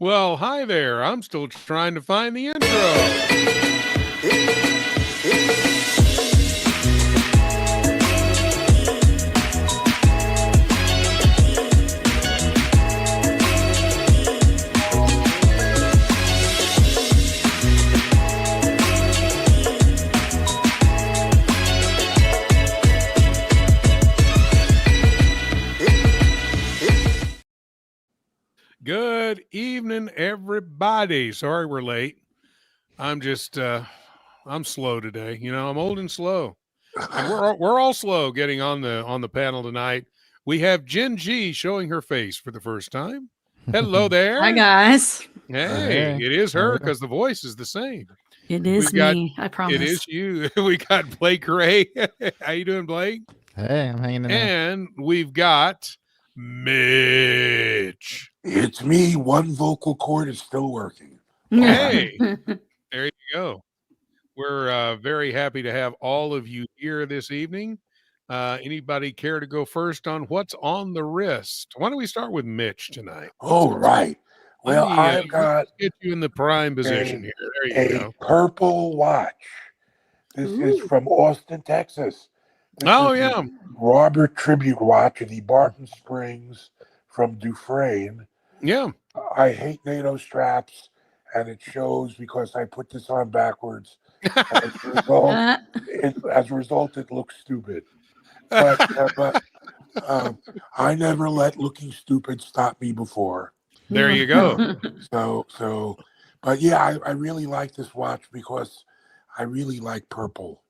Well, hi there. I'm still trying to find the intro. Good evening, everybody. Sorry we're late. I'm slow today. You know, I'm old and slow. And we're all slow getting on the panel tonight. We have Jen G showing her face for the first time. Hello there. Hi, guys. Hey, it is her because the voice is the same. It is me, I promise. It is you. We got Blake Ray. How you doing, Blake? Hey, I'm hanging in there. And we've got Mitch. It's me. One vocal cord is still working. Hey, there you go. We're very happy to have all of you here this evening. Anybody care to go first on what's on the wrist? Why don't we start with Mitch tonight? All right. Well, I've got get you in the prime position here. There you go. Purple watch. This is from Austin, Texas. Yeah. Robert tribute watch in the Barton Springs from Dufresne. Yeah. I hate NATO straps, and it shows because I put this on backwards. As a result, it looks stupid. But I never let looking stupid stop me before. There you go. But yeah, I really like this watch because I really like purple.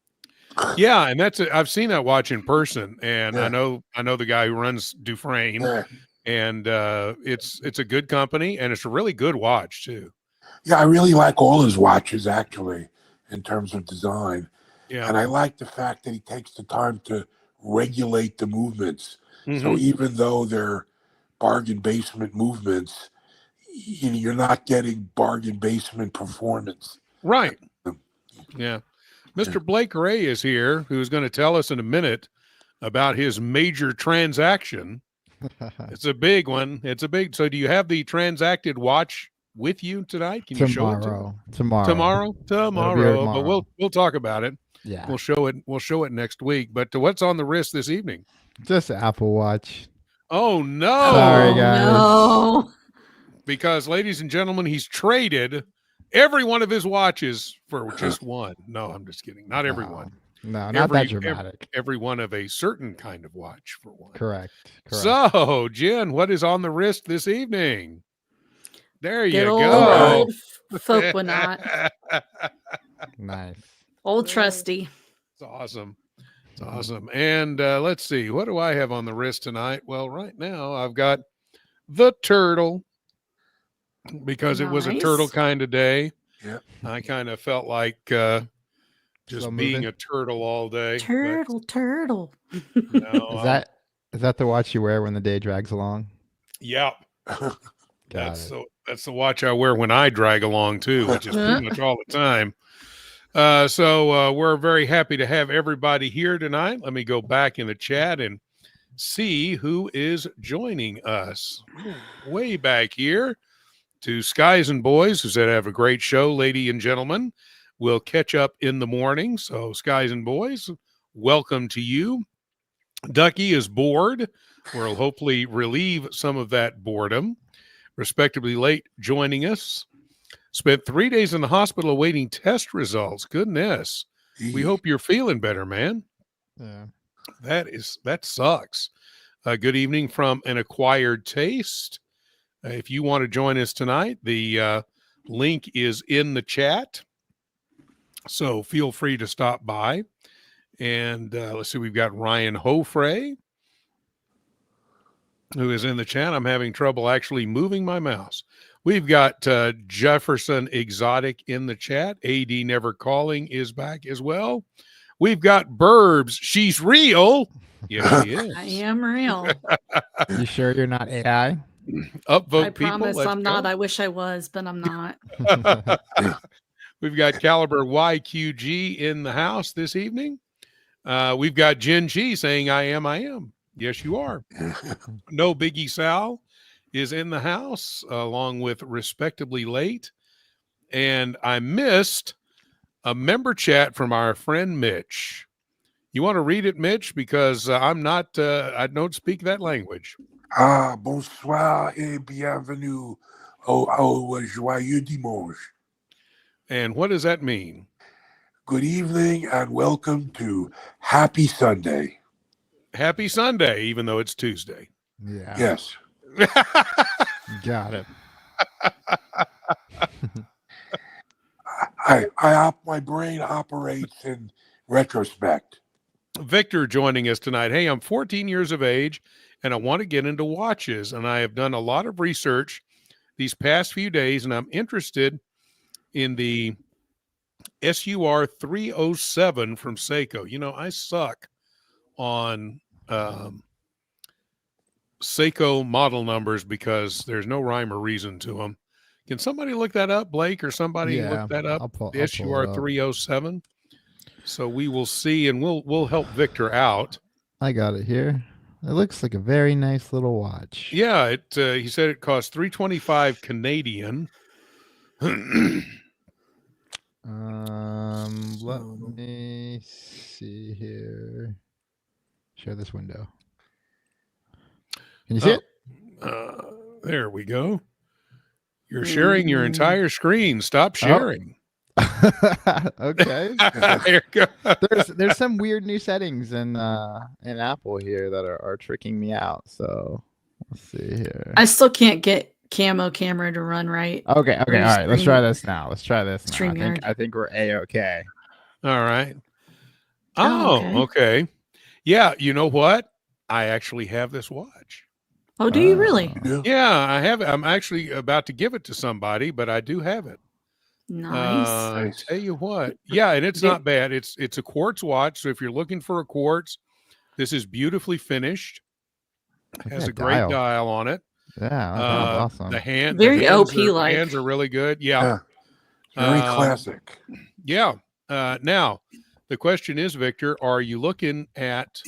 Yeah, and I've seen that watch in person, and I know the guy who runs Dufresne, and it's a good company, and it's a really good watch too. Yeah, I really like all his watches actually, in terms of design. Yeah, and I like the fact that he takes the time to regulate the movements. So even though they're bargain basement movements, you're not getting bargain basement performance. Right. Yeah. Mr. Blake Ray is here, who's going to tell us in a minute about his major transaction. It's a big one. So do you have the transacted watch with you tonight? Can you show it tomorrow? But we'll talk about it. Yeah. We'll show it next week. But what's on the wrist this evening? Just an Apple Watch. Oh no. Sorry, guys. No. Because, ladies and gentlemen, he's traded every one of his watches for just one. No, I'm just kidding. Not every one. No, not that dramatic. Every one of a certain kind of watch for one. Correct. So, Jen, what is on the wrist this evening? There you go. Old folk would not. Nice. Old trusty. It's awesome. It's awesome. And let's see. What do I have on the wrist tonight? Well, right now I've got the turtle. Because it was a turtle kind of day. Yeah. I kind of felt like just being a turtle all day. Turtle. No, is that the watch you wear when the day drags along? Yeah. That's the watch I wear when I drag along too, which is pretty much all the time. So we're very happy to have everybody here tonight. Let me go back in the chat and see who is joining us. Way back here. To Skies and Boys, who said, have a great show, ladies and gentlemen. We'll catch up in the morning. So, Skies and Boys, welcome to you. Ducky is bored. We'll hopefully relieve some of that boredom. Respectably late joining us. Spent 3 days in the hospital awaiting test results. Goodness. We hope you're feeling better, man. Yeah. That sucks. Good evening from An Acquired Taste. If you want to join us tonight, the link is in the chat. So feel free to stop by. And let's see, we've got Ryan Hofrey, who is in the chat. I'm having trouble actually moving my mouse. We've got Jefferson Exotic in the chat. AD Never Calling is back as well. We've got Burbs. She's real. Yes, she is. I am real. You sure you're not AI? Upvote I people. promise Let's I'm go. not. I wish I was, but I'm not. We've got Caliber YQG in the house this evening. We've got Jen G saying, I am. Yes, you are. No Biggie Sal is in the house, along with Respectably Late. And I missed a member chat from our friend Mitch. You want to read it, Mitch? Because I don't speak that language. Bonsoir et bienvenue au joyeux dimanche. And what does that mean? Good evening and welcome to Happy Sunday. Happy Sunday, even though it's Tuesday. Yeah. Yes. Got it. My brain operates in retrospect. Victor joining us tonight. Hey, I'm 14 years of age and I want to get into watches, and I have done a lot of research these past few days, and I'm interested in the SUR 307 from Seiko. You know, I suck on Seiko model numbers because there's no rhyme or reason to them. Can somebody look that up, Blake, or somebody look that up? The SUR 307. So we will see, and we'll help Victor out. I got it here. It looks like a very nice little watch. Yeah, he said it cost $325 Canadian. Let me see here. Share this window. Can you see it? There we go. You're sharing your entire screen. Stop sharing. Okay. There you go. There's some weird new settings in Apple here that are tricking me out. So let's see here. I still can't get camo camera to run right. Okay. All right. Let's try this now. StreamYard. I think we're A-okay. All right. Okay. Yeah. You know what? I actually have this watch. Oh, do you really? Yeah, I have it. I'm actually about to give it to somebody, but I do have it. Nice. I tell you what. Yeah, and it's not bad. It's a quartz watch. So if you're looking for a quartz, this is beautifully finished. It has a great dial on it. Yeah, that's awesome. The hands are really good. Yeah. Very classic. Yeah. Now, the question is, Victor, are you looking at,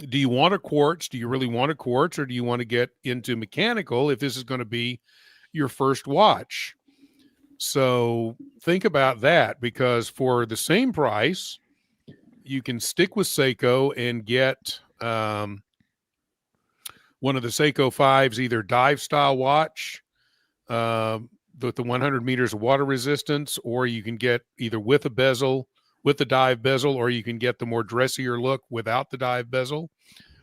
do you want a quartz? Do you really want a quartz, or do you want to get into mechanical if this is going to be your first watch? So think about that, because for the same price, you can stick with Seiko and get one of the Seiko 5s, either dive style watch with the 100 meters of water resistance, or you can get either with a bezel, with the dive bezel, or you can get the more dressier look without the dive bezel,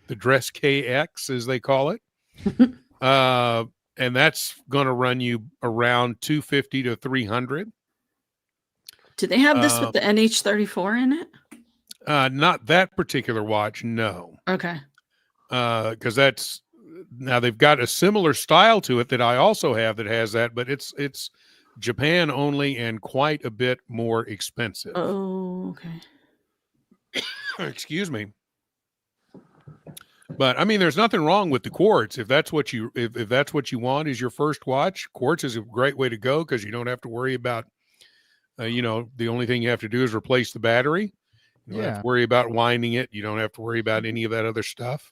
the Dress KX as they call it. And that's going to run you around $250 to $300. Do they have this with the NH34 in it? Not that particular watch, no. Okay. Because now they've got a similar style to it that I also have that has that, but it's Japan only and quite a bit more expensive. Oh, okay. Excuse me. But I mean, there's nothing wrong with the quartz. If that's what you want is your first watch, quartz is a great way to go, because you don't have to worry about, the only thing you have to do is replace the battery. You don't have to worry about winding it. You don't have to worry about any of that other stuff.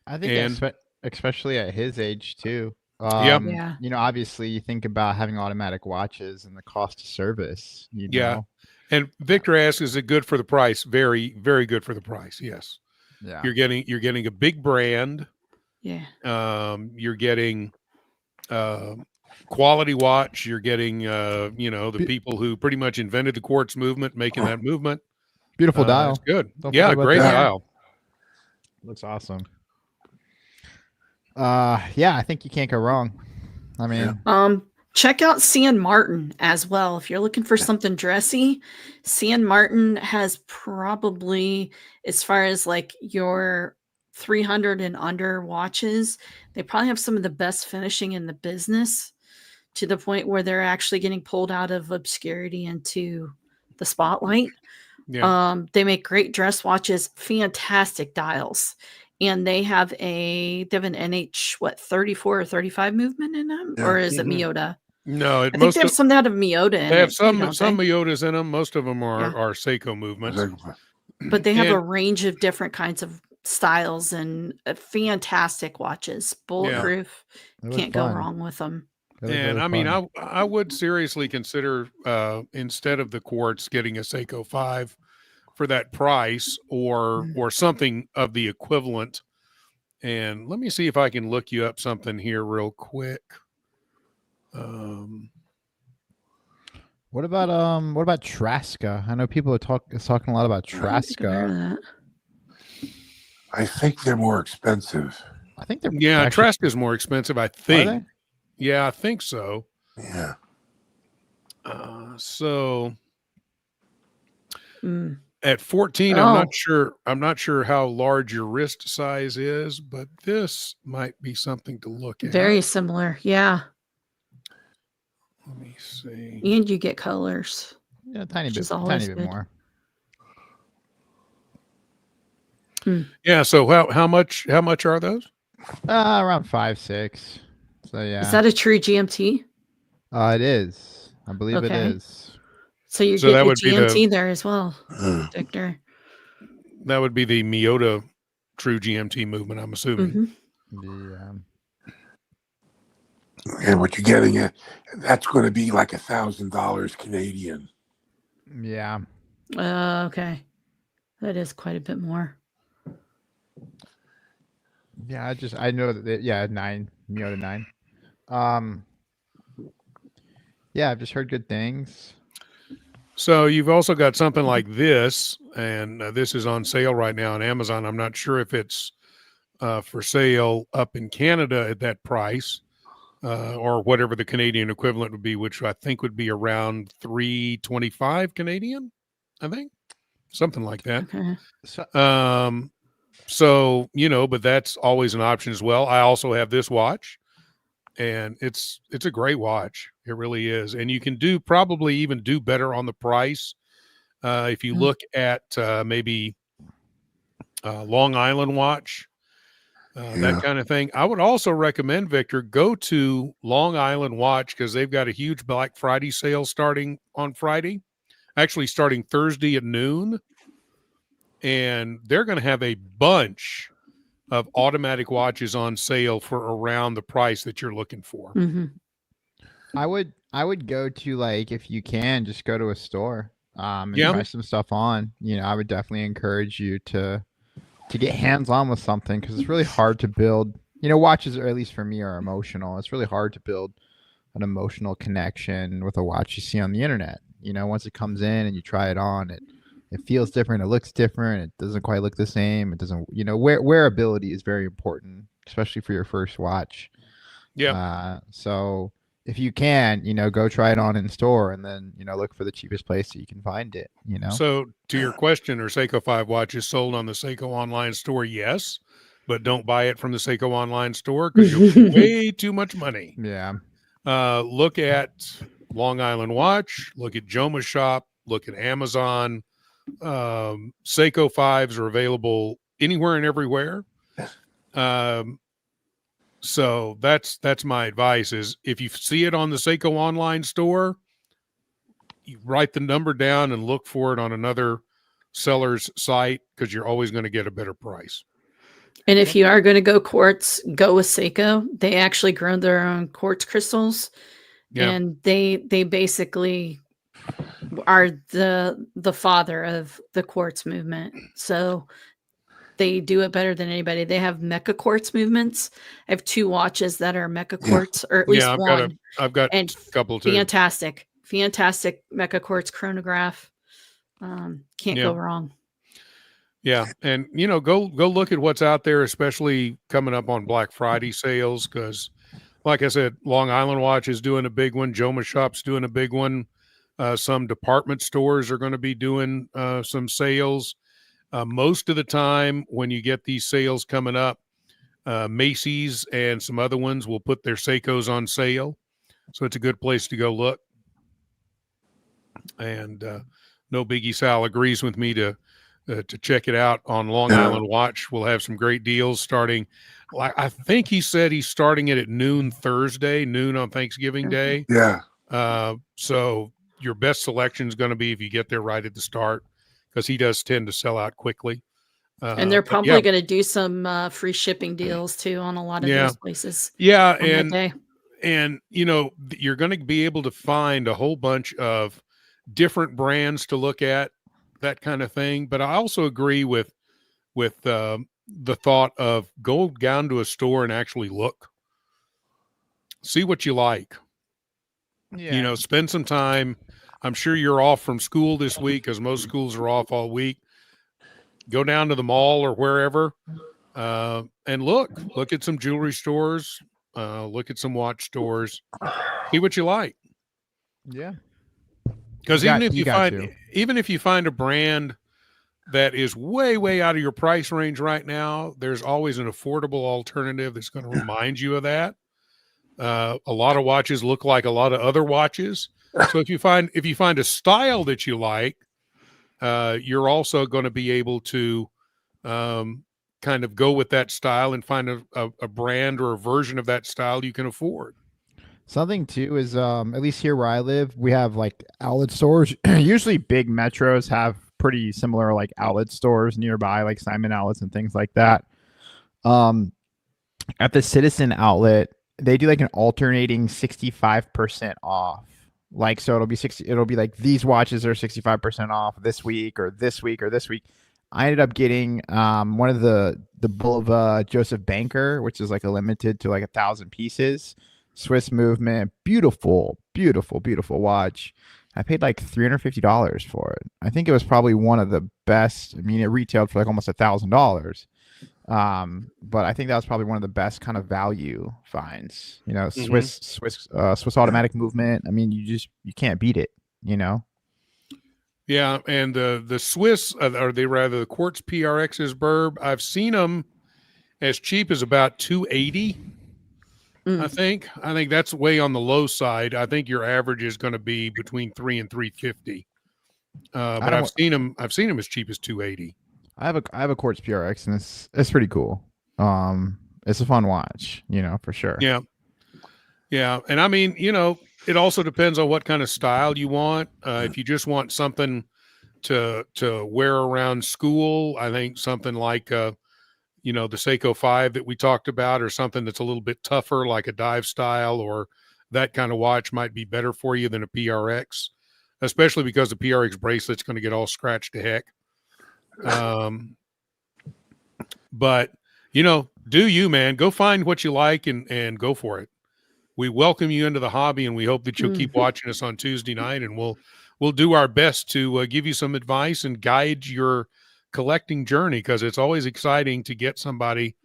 I think especially at his age too. Yeah. Obviously you think about having automatic watches and the cost of service. Yeah. And Victor asks, is it good for the price? Very, very good for the price. Yes. Yeah. You're getting a big brand. Yeah. You're getting quality watch. You're getting the people who pretty much invented the quartz movement, making that movement. Beautiful dial. It's good. Don't Great dial. Looks awesome. I think you can't go wrong. I mean, check out San Martin as well. If you're looking for something dressy, San Martin has probably, as far as like your 300 and under watches, they probably have some of the best finishing in the business, to the point where they're actually getting pulled out of obscurity into the spotlight. Yeah. They make great dress watches, fantastic dials. And they have an NH 34 or 35 movement in them, or is it Miyota? No, I think they have some out of Miyota. They have some Miyotas in them. Most of them are Seiko movements. But they have a range of different kinds of styles and fantastic watches, bulletproof. Can't go wrong with them. And I mean, I would seriously consider instead of the quartz, getting a Seiko 5 for that price, or something of the equivalent. And let me see if I can look you up something here real quick. What about Traska? I know people are talking a lot about Traska. I think they're more expensive. I think they're Traska is more expensive, I think. Are they? Yeah, I think so. Yeah. So at 14, I'm not sure how large your wrist size is, but this might be something to look at. Very similar. Yeah. Let me see. And you get colors. Yeah, tiny bit more. Yeah. So how much are those? Around 5, 6. So yeah. Is that a true GMT? It is. I believe it is. So you're getting the GMT there as well, Victor. That would be the Miyota true GMT movement, I'm assuming. Yeah. And what you're getting at, that's going to be like $1,000 Canadian. Yeah. Okay. That is quite a bit more. Yeah, I know that 9, Miyota 9. Yeah, I've just heard good things. So you've also got something like this, and this is on sale right now on Amazon. I'm not sure if it's for sale up in Canada at that price, or whatever the Canadian equivalent would be, which I think would be around $325 Canadian, I think, something like that. Okay. So, but that's always an option as well. I also have this watch, and it's a great watch. It really is. And you can probably even do better on the price. If you look at maybe Long Island watch, that kind of thing. I would also recommend, Victor, go to Long Island Watch, because they've got a huge Black Friday sale starting on Friday, actually starting Thursday at noon. And they're going to have a bunch of automatic watches on sale for around the price that you're looking for. I would go to, like, if you can, just go to a store and try some stuff on. I would definitely encourage you to get hands-on with something, because it's really hard to build. Watches, or at least for me, are emotional. It's really hard to build an emotional connection with a watch you see on the internet. Once it comes in and you try it on, it feels different. It looks different. It doesn't quite look the same. It doesn't, wearability is very important, especially for your first watch. Yeah. So if you can, go try it on in store, and then, look for the cheapest place that you can find it, So to your question, are Seiko 5 watches sold on the Seiko online store? Yes, but don't buy it from the Seiko online store, because you'll pay way too much money. Yeah. Look at Long Island Watch, look at Joma Shop, look at Amazon. Seiko 5s are available anywhere and everywhere. So that's my advice, is if you see it on the Seiko online store, you write the number down and look for it on another seller's site, because you're always going to get a better price. And if you are going to go quartz, go with Seiko. They actually grow their own quartz crystals, and they basically are the father of the quartz movement. So they do it better than anybody. They have mecha quartz movements. I have 2 watches that are mecha quartz, or at least one. I've got a couple too. Fantastic mecha quartz chronograph. Can't go wrong. Yeah, and go look at what's out there, especially coming up on Black Friday sales, because, like I said, Long Island Watch is doing a big one. Joma Shop's doing a big one. Some department stores are going to be doing some sales. Most of the time, when you get these sales coming up, Macy's and some other ones will put their Seikos on sale, so it's a good place to go look. And No Biggie Sal agrees with me to check it out on Long Island Watch. We'll have some great deals starting. I think he said he's starting it at noon on Thanksgiving Day. Yeah. So your best selection is going to be if you get there right at the start, because he does tend to sell out quickly. And they're But probably going to do some free shipping deals too on a lot of those places. Yeah, on that day. and you're going to be able to find a whole bunch of different brands to look at, that kind of thing. But I also agree with the thought of go down to a store and actually look, see what you like. Yeah. Spend some time. I'm sure you're off from school this week, because most schools are off all week. Go down to the mall or wherever, and look at some jewelry stores, look at some watch stores, see what you like. Yeah. Because even if you find a brand that is way, way out of your price range right now, there's always an affordable alternative that's going to remind you of that. A lot of watches look like a lot of other watches. So if you find a style that you like, you're also going to be able to kind of go with that style and find a brand or a version of that style you can afford. Something too is at least here where I live, we have like outlet stores. Usually big metros have pretty similar like outlet stores nearby, like Simon Outlets and things like that. At the Citizen outlet, they do like an alternating 65% off. Like, so it'll be like these watches are 65% off this week or this week or this week. I ended up getting one of the Bulova Joseph Banker, which is like a limited to like 1,000 pieces. Swiss movement, beautiful, beautiful, beautiful watch. I paid like $350 for it. I think it was probably one of the best. I mean, it retailed for like almost $1,000. But I think that was probably one of the best kind of value finds. Swiss automatic movement. I mean, you can't beat it. Yeah, and the Swiss, or the Quartz PRXs, Burb, I've seen them as cheap as about $280. I think that's way on the low side. I think your average is going to be between $300 and $350. But I've seen them as cheap as $280. I have a Quartz PRX, and it's pretty cool. It's a fun watch, for sure. Yeah. And I mean, it also depends on what kind of style you want. If you just want something to wear around school, I think something like the Seiko 5 that we talked about, or something that's a little bit tougher, like a dive style or that kind of watch, might be better for you than a PRX, especially because the PRX bracelet's going to get all scratched to heck. But do you, man, go find what you like and go for it. We welcome you into the hobby, and we hope that you'll keep watching us on Tuesday night, and we'll do our best to give you some advice and guide your collecting journey, because it's always exciting to get somebody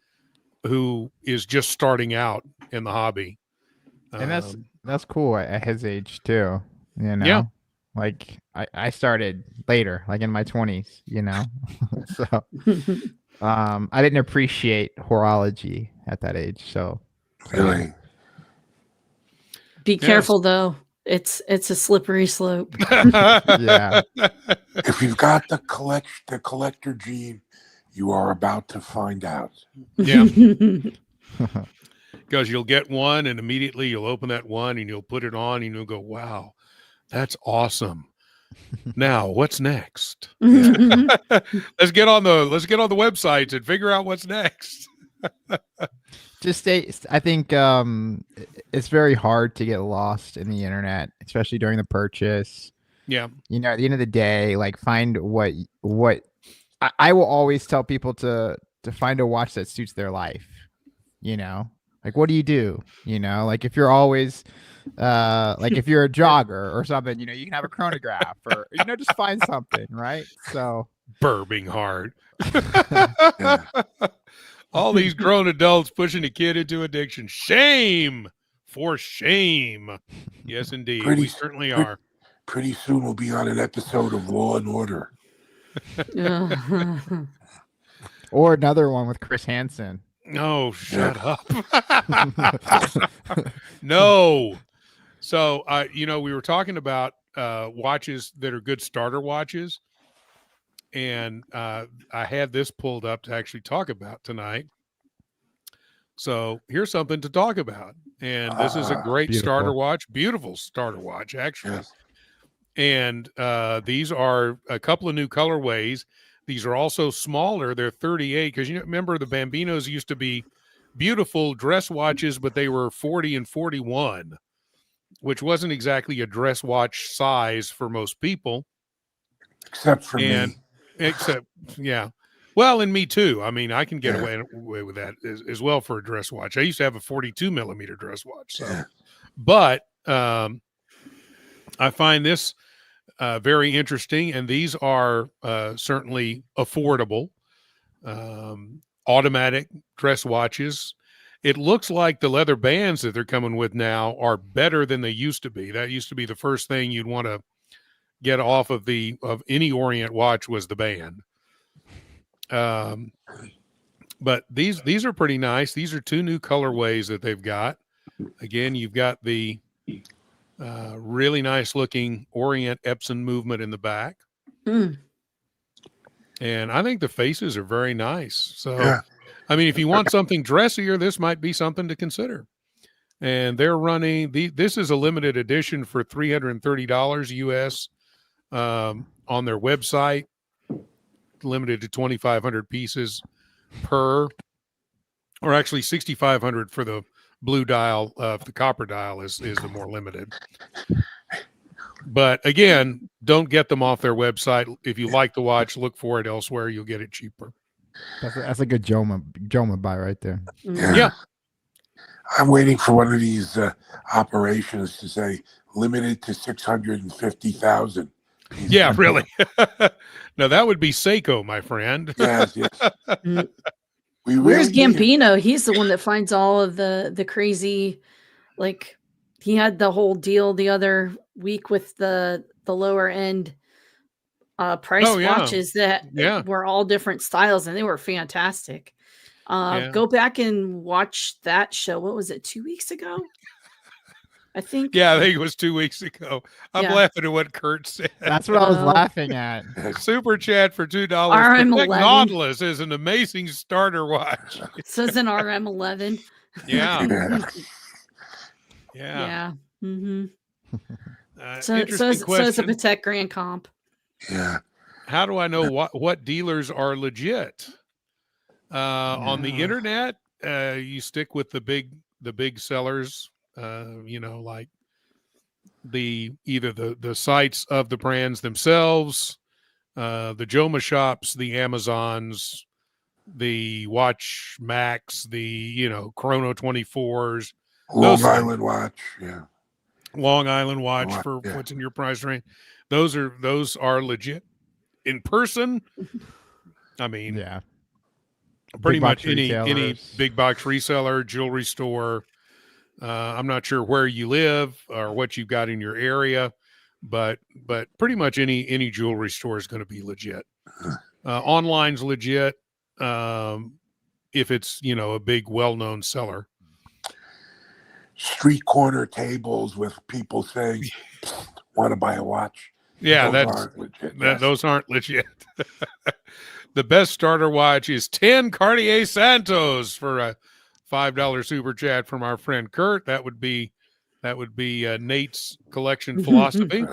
who is just starting out in the hobby. And that's cool at his age too. Yeah. Like I started later, like in my 20s, so I didn't appreciate horology at that age. So Really? Be careful though. It's a slippery slope. Yeah. If you've got the collector gene, you are about to find out. Yeah. Because you'll get one, and immediately you'll open that one and you'll put it on and you'll go, wow, that's awesome. Now what's next? Let's get on the websites and figure out what's next. I think it's very hard to get lost in the internet, especially during the purchase. Yeah. At the end of the day, like, find what I will always tell people to find a watch that suits their life. Like, what do you do? Like, if you're always like if you're a jogger or something, you can have a chronograph, or just find something, right? So Burping hard. All these grown adults pushing a kid into addiction. Shame, for shame. Yes, indeed. We certainly are. Pretty soon we'll be on an episode of Law and Order. Or another one with Chris Hansen. No, shut up. No. So, we were talking about watches that are good starter watches. And I had this pulled up to actually talk about tonight. So here's something to talk about. And this is a great starter watch. Beautiful starter watch, actually. Yes. And these are a couple of new colorways. These are also smaller. They're 38 because you remember the Bambinos used to be beautiful dress watches, but they were 40 and 41, which wasn't exactly a dress watch size for most people. Except for me. Yeah. Well, and me too. I mean, I can get away with that as well for a dress watch. I used to have a 42 millimeter dress watch. So, but I find this very interesting, and these are certainly affordable. Automatic dress watches. It looks like the leather bands that they're coming with now are better than they used to be. That used to be the first thing you'd want to get off of any Orient watch was the band. But these are pretty nice. These are 2 new colorways that they've got. Again, you've got the really nice looking Orient Epson movement in the back. Mm. And I think the faces are very nice. So, I mean, if you want something dressier, this might be something to consider. And they're running this is a limited edition for $330 US on their website, limited to 2,500 pieces per, or actually 6,500 for the blue dial. The copper dial is the more limited. But again, don't get them off their website. If you like the watch, look for it elsewhere. You'll get it cheaper. That's a good Joma buy right there. Yeah. I'm waiting for one of these operations to say limited to 650,000. Yeah, really. No, that would be Seiko, my friend. Yes. Where's Gambino? He's the one that finds all of the crazy, like he had the whole deal the other week with the lower end price watches that were all different styles, and they were fantastic. Go back and watch that show. What was it, 2 weeks ago? I think. Yeah, I think it was 2 weeks ago. I'm laughing at what Kurt said. That's what I was laughing at. Super chat for $2. RM11. Nautilus is an amazing starter watch. It says an RM11. Yeah. Yeah. Mm-hmm. So it's a Patek Grand Comp. Yeah. How do I know what dealers are legit? On the internet, you stick with the big sellers. Like either the sites of the brands themselves, the Joma shops, the Amazons, the Watch Max, the Chrono 24s, Long Island Watch, Long Island Watch for what's in your price range. Those are legit. In person, I mean, pretty much any big box reseller, jewelry store. I'm not sure where you live or what you've got in your area, but pretty much any jewelry store is going to be legit. Online's legit if it's a big well-known seller. Street corner tables with people saying, "Want to buy a watch?" Yeah, those aren't legit. The best starter watch is 10 Cartier Santos for a $5 super chat from our friend Kurt. That would be Nate's collection philosophy.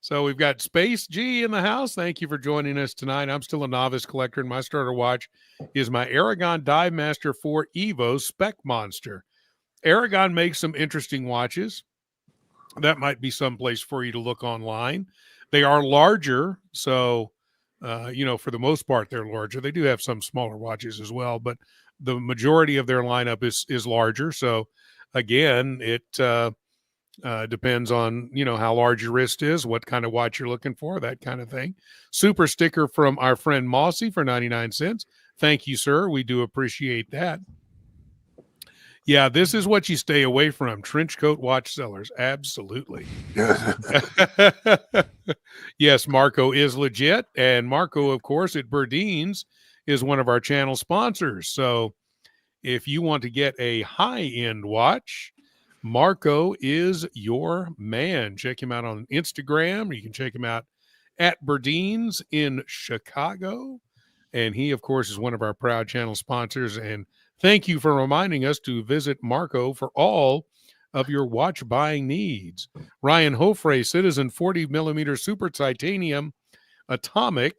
So we've got Space G in the house. Thank you for joining us tonight. I'm still a novice collector, and my starter watch is my Aragon Dive Master 4 Evo Spec Monster. Aragon makes some interesting watches. That might be someplace for you to look online. They are larger, so for the most part, they're larger. They do have some smaller watches as well, but the majority of their lineup is larger. So again, it depends on, how large your wrist is, what kind of watch you're looking for, that kind of thing. Super sticker from our friend Mossy for 99 cents. Thank you, sir. We do appreciate that. Yeah, this is what you stay away from. Trench coat watch sellers. Absolutely. Yes, Marco is legit. And Marco, of course, at Burdeen's is one of our channel sponsors. So if you want to get a high-end watch, Marco is your man. Check him out on Instagram. You can check him out at Burdeen's in Chicago. And he, of course, is one of our proud channel sponsors. And thank you for reminding us to visit Marco for all of your watch buying needs. Ryan Hofre Citizen 40 millimeter Super Titanium Atomic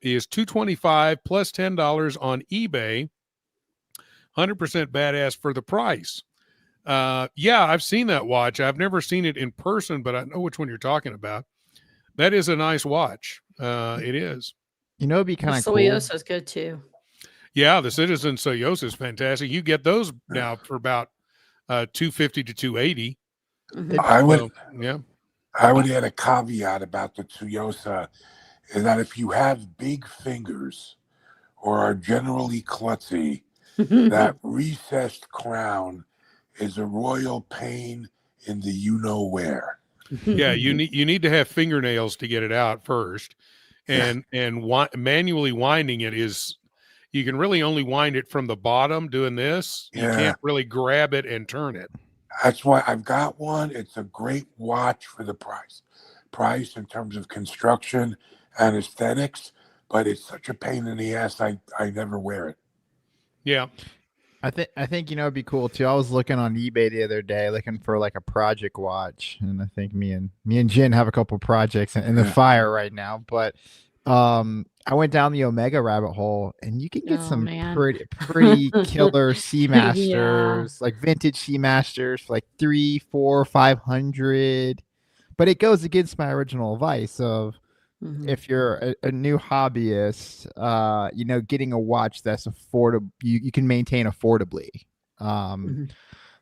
is $225 plus $10 on eBay. 100% badass for the price. Yeah, I've seen that watch. I've never seen it in person, but I know which one you're talking about. That is a nice watch. It is. You know, it'd be kind of cool. Soyosa is good too. Yeah, the Citizen Soyosa is fantastic. You get those now for about $250 to $280. Mm-hmm. I would add a caveat about the Tsuyosa, is that if you have big fingers or are generally klutzy, that recessed crown is a royal pain in the you-know-where. Yeah, you need to have fingernails to get it out first, and manually winding it is, you can really only wind it from the bottom doing this. You can't really grab it and turn it. That's why I've got one. It's a great watch for the price in terms of construction and aesthetics, but it's such a pain in the ass. I never wear it. Yeah. I think it'd be cool too. I was looking on eBay the other day looking for like a project watch, and I think me and Jen have a couple projects in the fire right now. But I went down the Omega rabbit hole, and you can get some pretty killer Seamasters, like vintage Seamasters for like $300, $400, $500. But it goes against my original advice of, if you're a new hobbyist, getting a watch that's affordable, you can maintain affordably.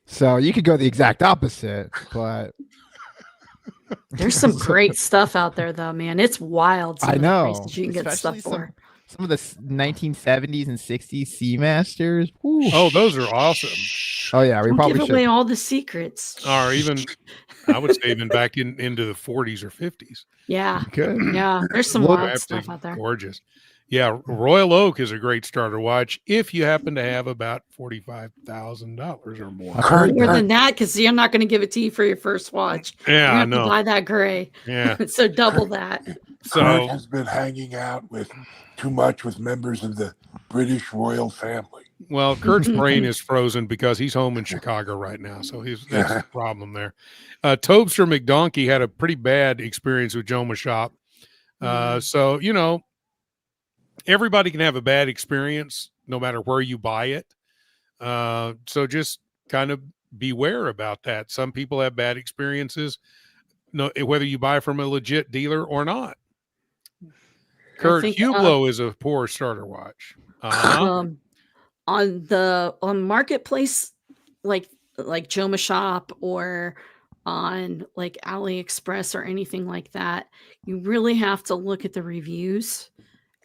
So you could go the exact opposite, but there's some great stuff out there, though, man. It's wild. I know. You can get stuff for some of the 1970s and 60s Seamasters. Oh, those are awesome. Oh yeah, we probably give away all the secrets. Or even, I would say, even back into the 40s or 50s. Yeah. Good. Yeah. There's some wild stuff out there. Gorgeous. Yeah. Royal Oak is a great starter watch if you happen to have about $45,000 or more. More than that, because you're not going to give it to you for your first watch. Yeah, I know. Buy that gray. Yeah. So double that. Kurt has been hanging out with too much with members of the British royal family. Well, Kurt's brain is frozen because he's home in Chicago right now. So that's the problem there. Tobster McDonkey had a pretty bad experience with Joma Shop. So, everybody can have a bad experience no matter where you buy it. So just kind of beware about that. Some people have bad experiences, whether you buy from a legit dealer or not. Kurt, Hublot is a poor starter watch. On marketplace, like Joma Shop or on like AliExpress or anything like that, you really have to look at the reviews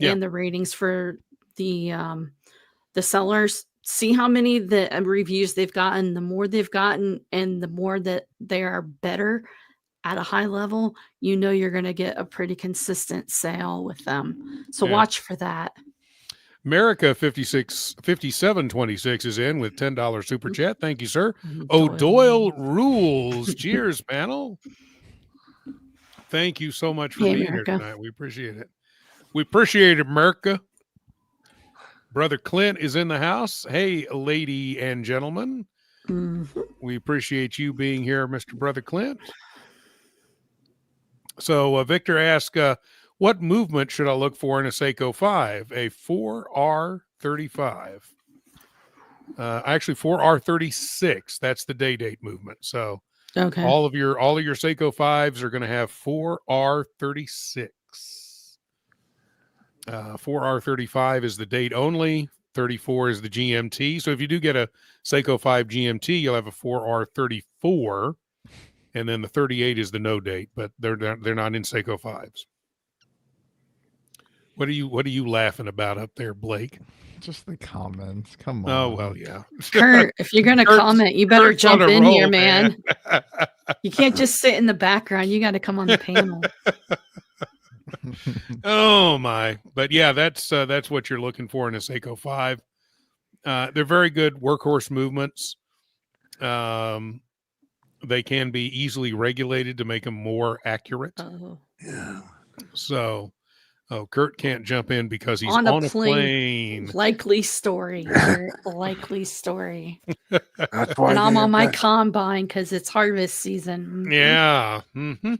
and the ratings for the sellers. See how many the reviews they've gotten. The more they've gotten, and the more that they are better at a high level, you're going to get a pretty consistent sale with them. So watch for that. America 5726 is in with $10 super chat. Thank you, sir. O'Doyle rules. Cheers, panel. Thank you so much for being here tonight. We appreciate it. We appreciate it, America. Brother Clint is in the house. Hey, lady and gentlemen. We appreciate you being here, Mr. Brother Clint. So Victor asked, what movement should I look for in a Seiko 5? A 4R35. Actually 4R36. That's the date movement. So all of your Seiko 5s are going to have 4R36. 4R35 is the date only. 34 is the GMT. So if you do get a Seiko 5 GMT, you'll have a 4R34. And then the 38 is the no date, but they're not in Seiko 5s. What are you laughing about up there, Blake? Just the comments. Come on. Oh, well, yeah. Kurt, if you're going to comment, you better jump in here, man. You can't just sit in the background. You got to come on the panel. Oh, my. But, yeah, that's what you're looking for in a Seiko 5. They're very good workhorse movements. They can be easily regulated to make them more accurate. Oh. Yeah. So Oh, Kurt can't jump in because he's On on a a plane. Likely story. Kurt. Likely story. That's why And I'm they on my invent- combine because it's harvest season. Mhm. Yeah. Mm-hmm.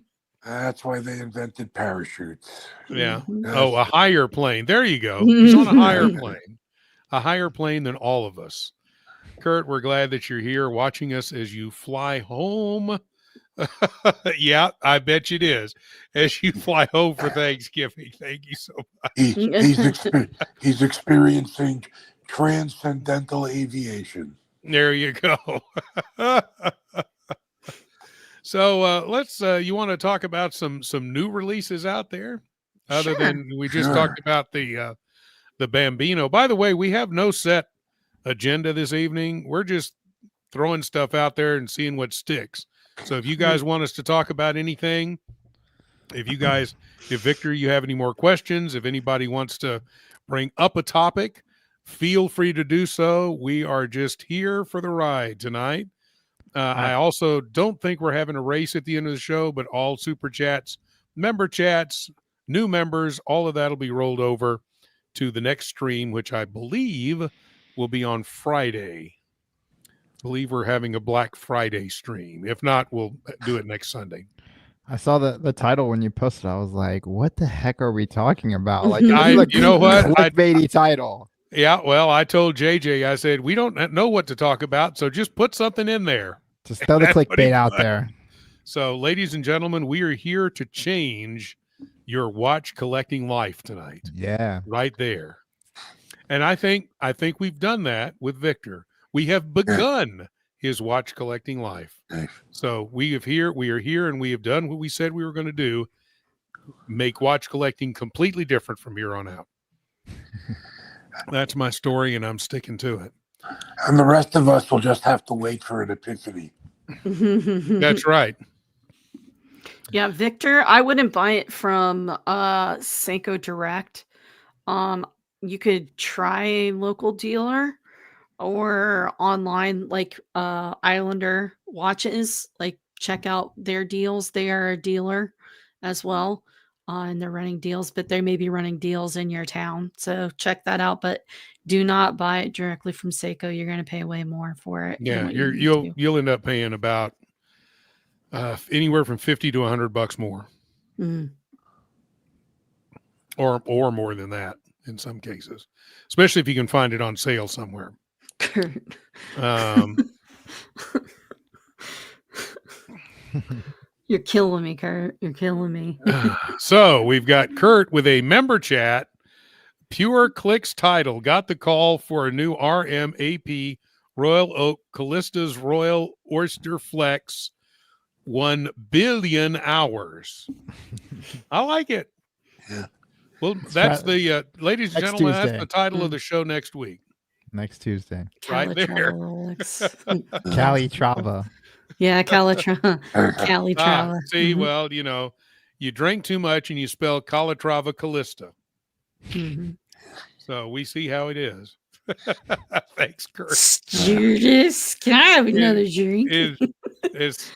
That's why they invented parachutes. Yeah. Mhm. Oh, a higher plane. There you go. He's on a higher plane. A higher plane than all of us. Kurt, we're glad that you're here watching us as you fly home. Yeah, I bet you it is. As you fly home for Thanksgiving. Thank you so much. He's experiencing transcendental aviation. There you go. So let's you want to talk about some new releases out there other Sure. than we just talked about the Bambino. By the way, we have no set agenda this evening. We're just throwing stuff out there and seeing what sticks. So if you guys want us to talk about anything, if Victor, you have any more questions, if anybody wants to bring up a topic, feel free to do so. We are just here for the ride tonight. I also don't think we're having a race at the end of the show, but all super chats, member chats, new members, all of that will be rolled over to the next stream, which I believe will be on Friday. I believe we're having a Black Friday stream. If not, we'll do it next Sunday. I saw the title when you posted. I was like, "What the heck are we talking about?" Like, you know what? Clickbaity title. Yeah, well, I told JJ, I said, we don't know what to talk about, so just put something in there. Just throw the clickbait out there. So, ladies and gentlemen, we are here to change your watch collecting life tonight. Yeah. Right there. And I think we've done that with Victor. We have begun his watch collecting life. So we are here and we have done what we said we were going to do. Make watch collecting completely different from here on out. That's my story, and I'm sticking to it. And the rest of us will just have to wait for an epiphany. That's right. Yeah, Victor, I wouldn't buy it from Seiko Direct. You could try a local dealer or online, like Islander Watches. Like, check out their deals. They are a dealer as well. And they're running deals, but they may be running deals in your town. So check that out. But do not buy it directly from Seiko. You're going to pay way more for it. Yeah, you'll end up paying about anywhere from $50 to $100 more, or more than that in some cases, especially if you can find it on sale somewhere. You're killing me, Kurt. You're killing me. So we've got Kurt with a member chat. Pure Clicks title got the call for a new RMAP Royal Oak Callista's Royal Oyster Flex 1 billion hours. I like it. Yeah. Well, that's the ladies and gentlemen, Tuesday. that's the title of the show next week. Next Tuesday. Right there. Calatrava. Yeah, Calatrava. Calatrava. See, well, you drink too much and you spell Calatrava Callista. So we see how it is. Thanks, Kurt. Judas, can I have another drink? It's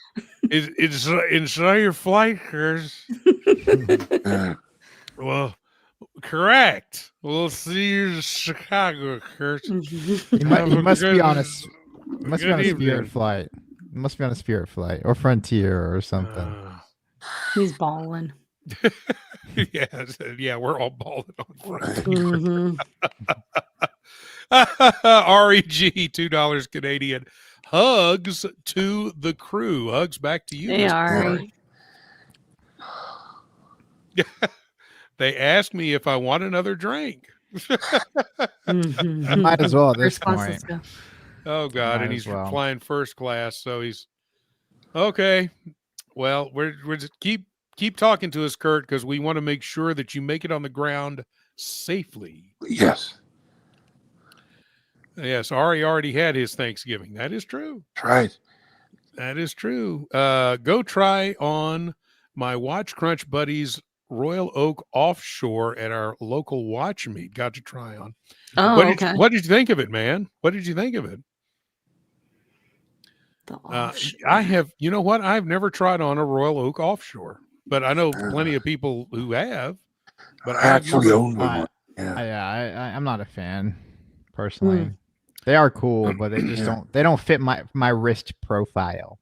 enjoy your flight, Kurt. Well, correct. We'll see you in Chicago, Kurt. He must be on a Spirit flight. He must be on a Spirit flight or Frontier or something. He's balling. Yeah, we're all balling on Frontier. REG, $2 Canadian. Hugs to the crew. Hugs back to you. They are. They asked me if I want another drink. I might as well at this point. Oh God, and he's flying first class, so he's okay. Well, we're just keep talking to us, Kurt, because we want to make sure that you make it on the ground safely. Yes. Yes, Ari already had his Thanksgiving. That is true. Right. That is true. Go try on my Watch Crunch buddies Royal Oak Offshore at our local watch meet. Got to try on. Oh, what did you think of it, man? What did you think of it? I have, you know what? I've never tried on a Royal Oak Offshore, but I know plenty of people who have. But I actually own one. I'm not a fan personally. They are cool, but they just don't fit my wrist profile.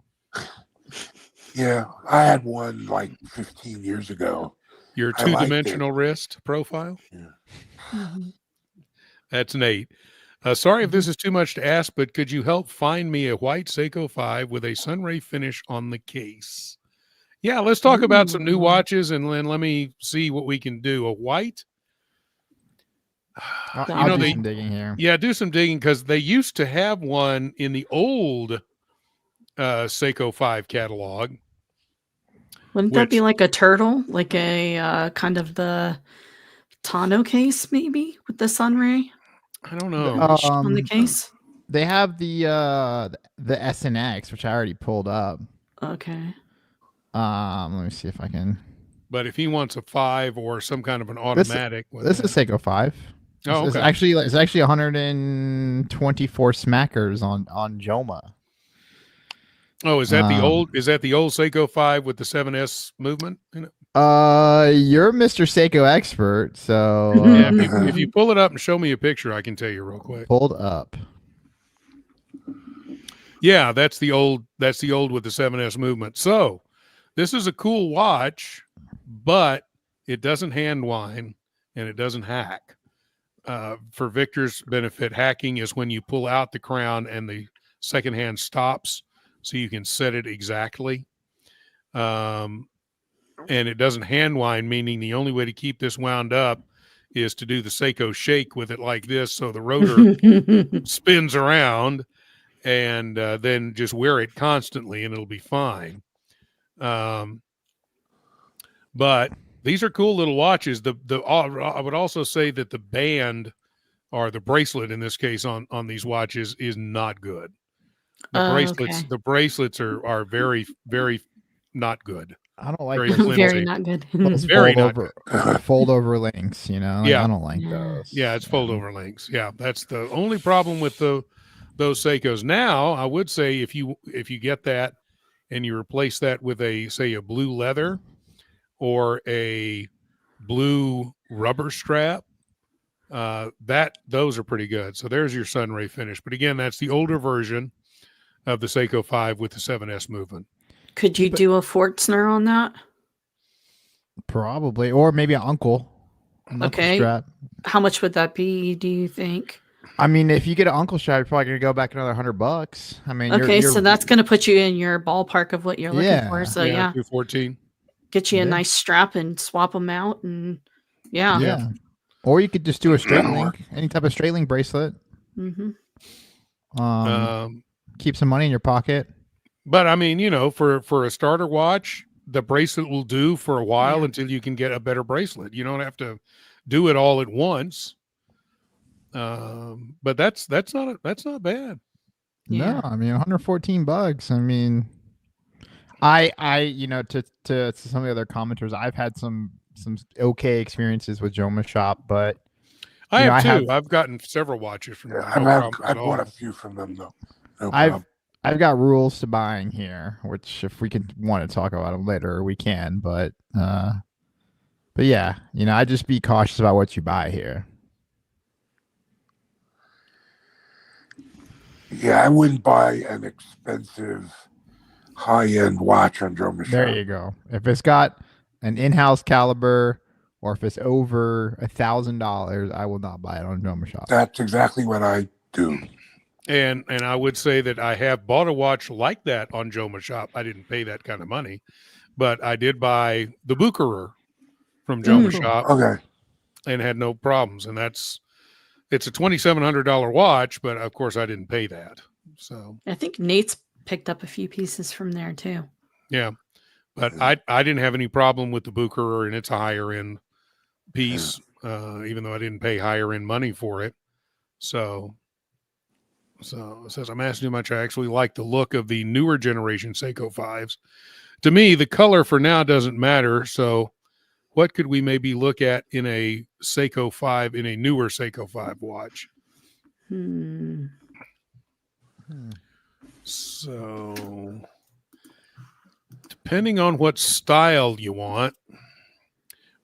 Yeah, I had one like 15 years ago. Your two-dimensional wrist profile? Yeah. That's Nate. Sorry if this is too much to ask, but could you help find me a white Seiko 5 with a sunray finish on the case? Yeah, let's talk about some new watches, and then let me see what we can do. A white? I'll do some digging here. Yeah, do some digging, because they used to have one in the old Seiko 5 catalog. Wouldn't that be like a turtle? Like a kind of the Tano case, maybe, with the sunray? I don't know. On the case? They have the SNX, which I already pulled up. Okay. Let me see if I can. But if he wants a 5 or some kind of an automatic, this is Seiko 5. Oh, okay. It's actually 124 smackers on Yema. Oh, is that the old Seiko 5 with the 7S movement in it? You're Mr. Seiko expert, so yeah, if you pull it up and show me a picture, I can tell you real quick. Pulled up. Yeah, that's the old with the 7S movement. So this is a cool watch, but it doesn't hand wind and it doesn't hack. For Victor's benefit, hacking is when you pull out the crown and the second hand stops, so you can set it exactly. And it doesn't hand wind, meaning the only way to keep this wound up is to do the Seiko shake with it like this, so the rotor spins around, and then just wear it constantly, and it'll be fine. But these are cool little watches. I would also say that the band, or the bracelet in this case, on these watches is not good. The bracelets are very, very not good. I don't like very not good. Very not good. Fold over links, I don't like those. Yeah, it's fold over links. Yeah, that's the only problem with those Seikos. Now, I would say if you get that and you replace that with a blue leather or a blue rubber strap, those are pretty good. So there's your sunray finish. But again, that's the older version of the Seiko 5 with the 7S movement. Could you do a Forstner on that? Probably, or maybe an uncle okay. strap. How much would that be, do you think? I mean, if you get an uncle strap, you're probably going to go back another $100. I mean, okay, so that's going to put you in your ballpark of what you're looking for. So yeah, 214. Get you a nice strap and swap them out, and yeah. Or you could just do a straight link, any type of straight link bracelet. Keep some money in your pocket. But I mean, for a starter watch, the bracelet will do for a while until you can get a better bracelet. You don't have to do it all at once. But that's not bad. No, I mean $114. I mean, I to some of the other commenters, I've had some okay experiences with Yema shop, but I have too. I've gotten several watches from them. I've bought a few from them though. No I've got rules to buying here, which if we want to talk about them later, we can. But yeah, I just be cautious about what you buy here. Yeah, I wouldn't buy an expensive high-end watch on Yema shop. There you go. If it's got an in-house caliber, or if it's over $1,000, I will not buy it on Yema shop. That's exactly what I do. And I would say that I have bought a watch like that on Yema shop. I didn't pay that kind of money, but I did buy the Bucherer from Yema shop, and had no problems. And it's a $2,700 watch, but of course I didn't pay that. So I think Nate's picked up a few pieces from there too. Yeah, but I didn't have any problem with the Bucherer, and it's a higher end piece, even though I didn't pay higher end money for it. So it says, I'm asking how much I actually like the look of the newer generation Seiko 5s. To me, the color for now doesn't matter. So what could we maybe look at in a Seiko 5, in a newer Seiko 5 watch? So depending on what style you want,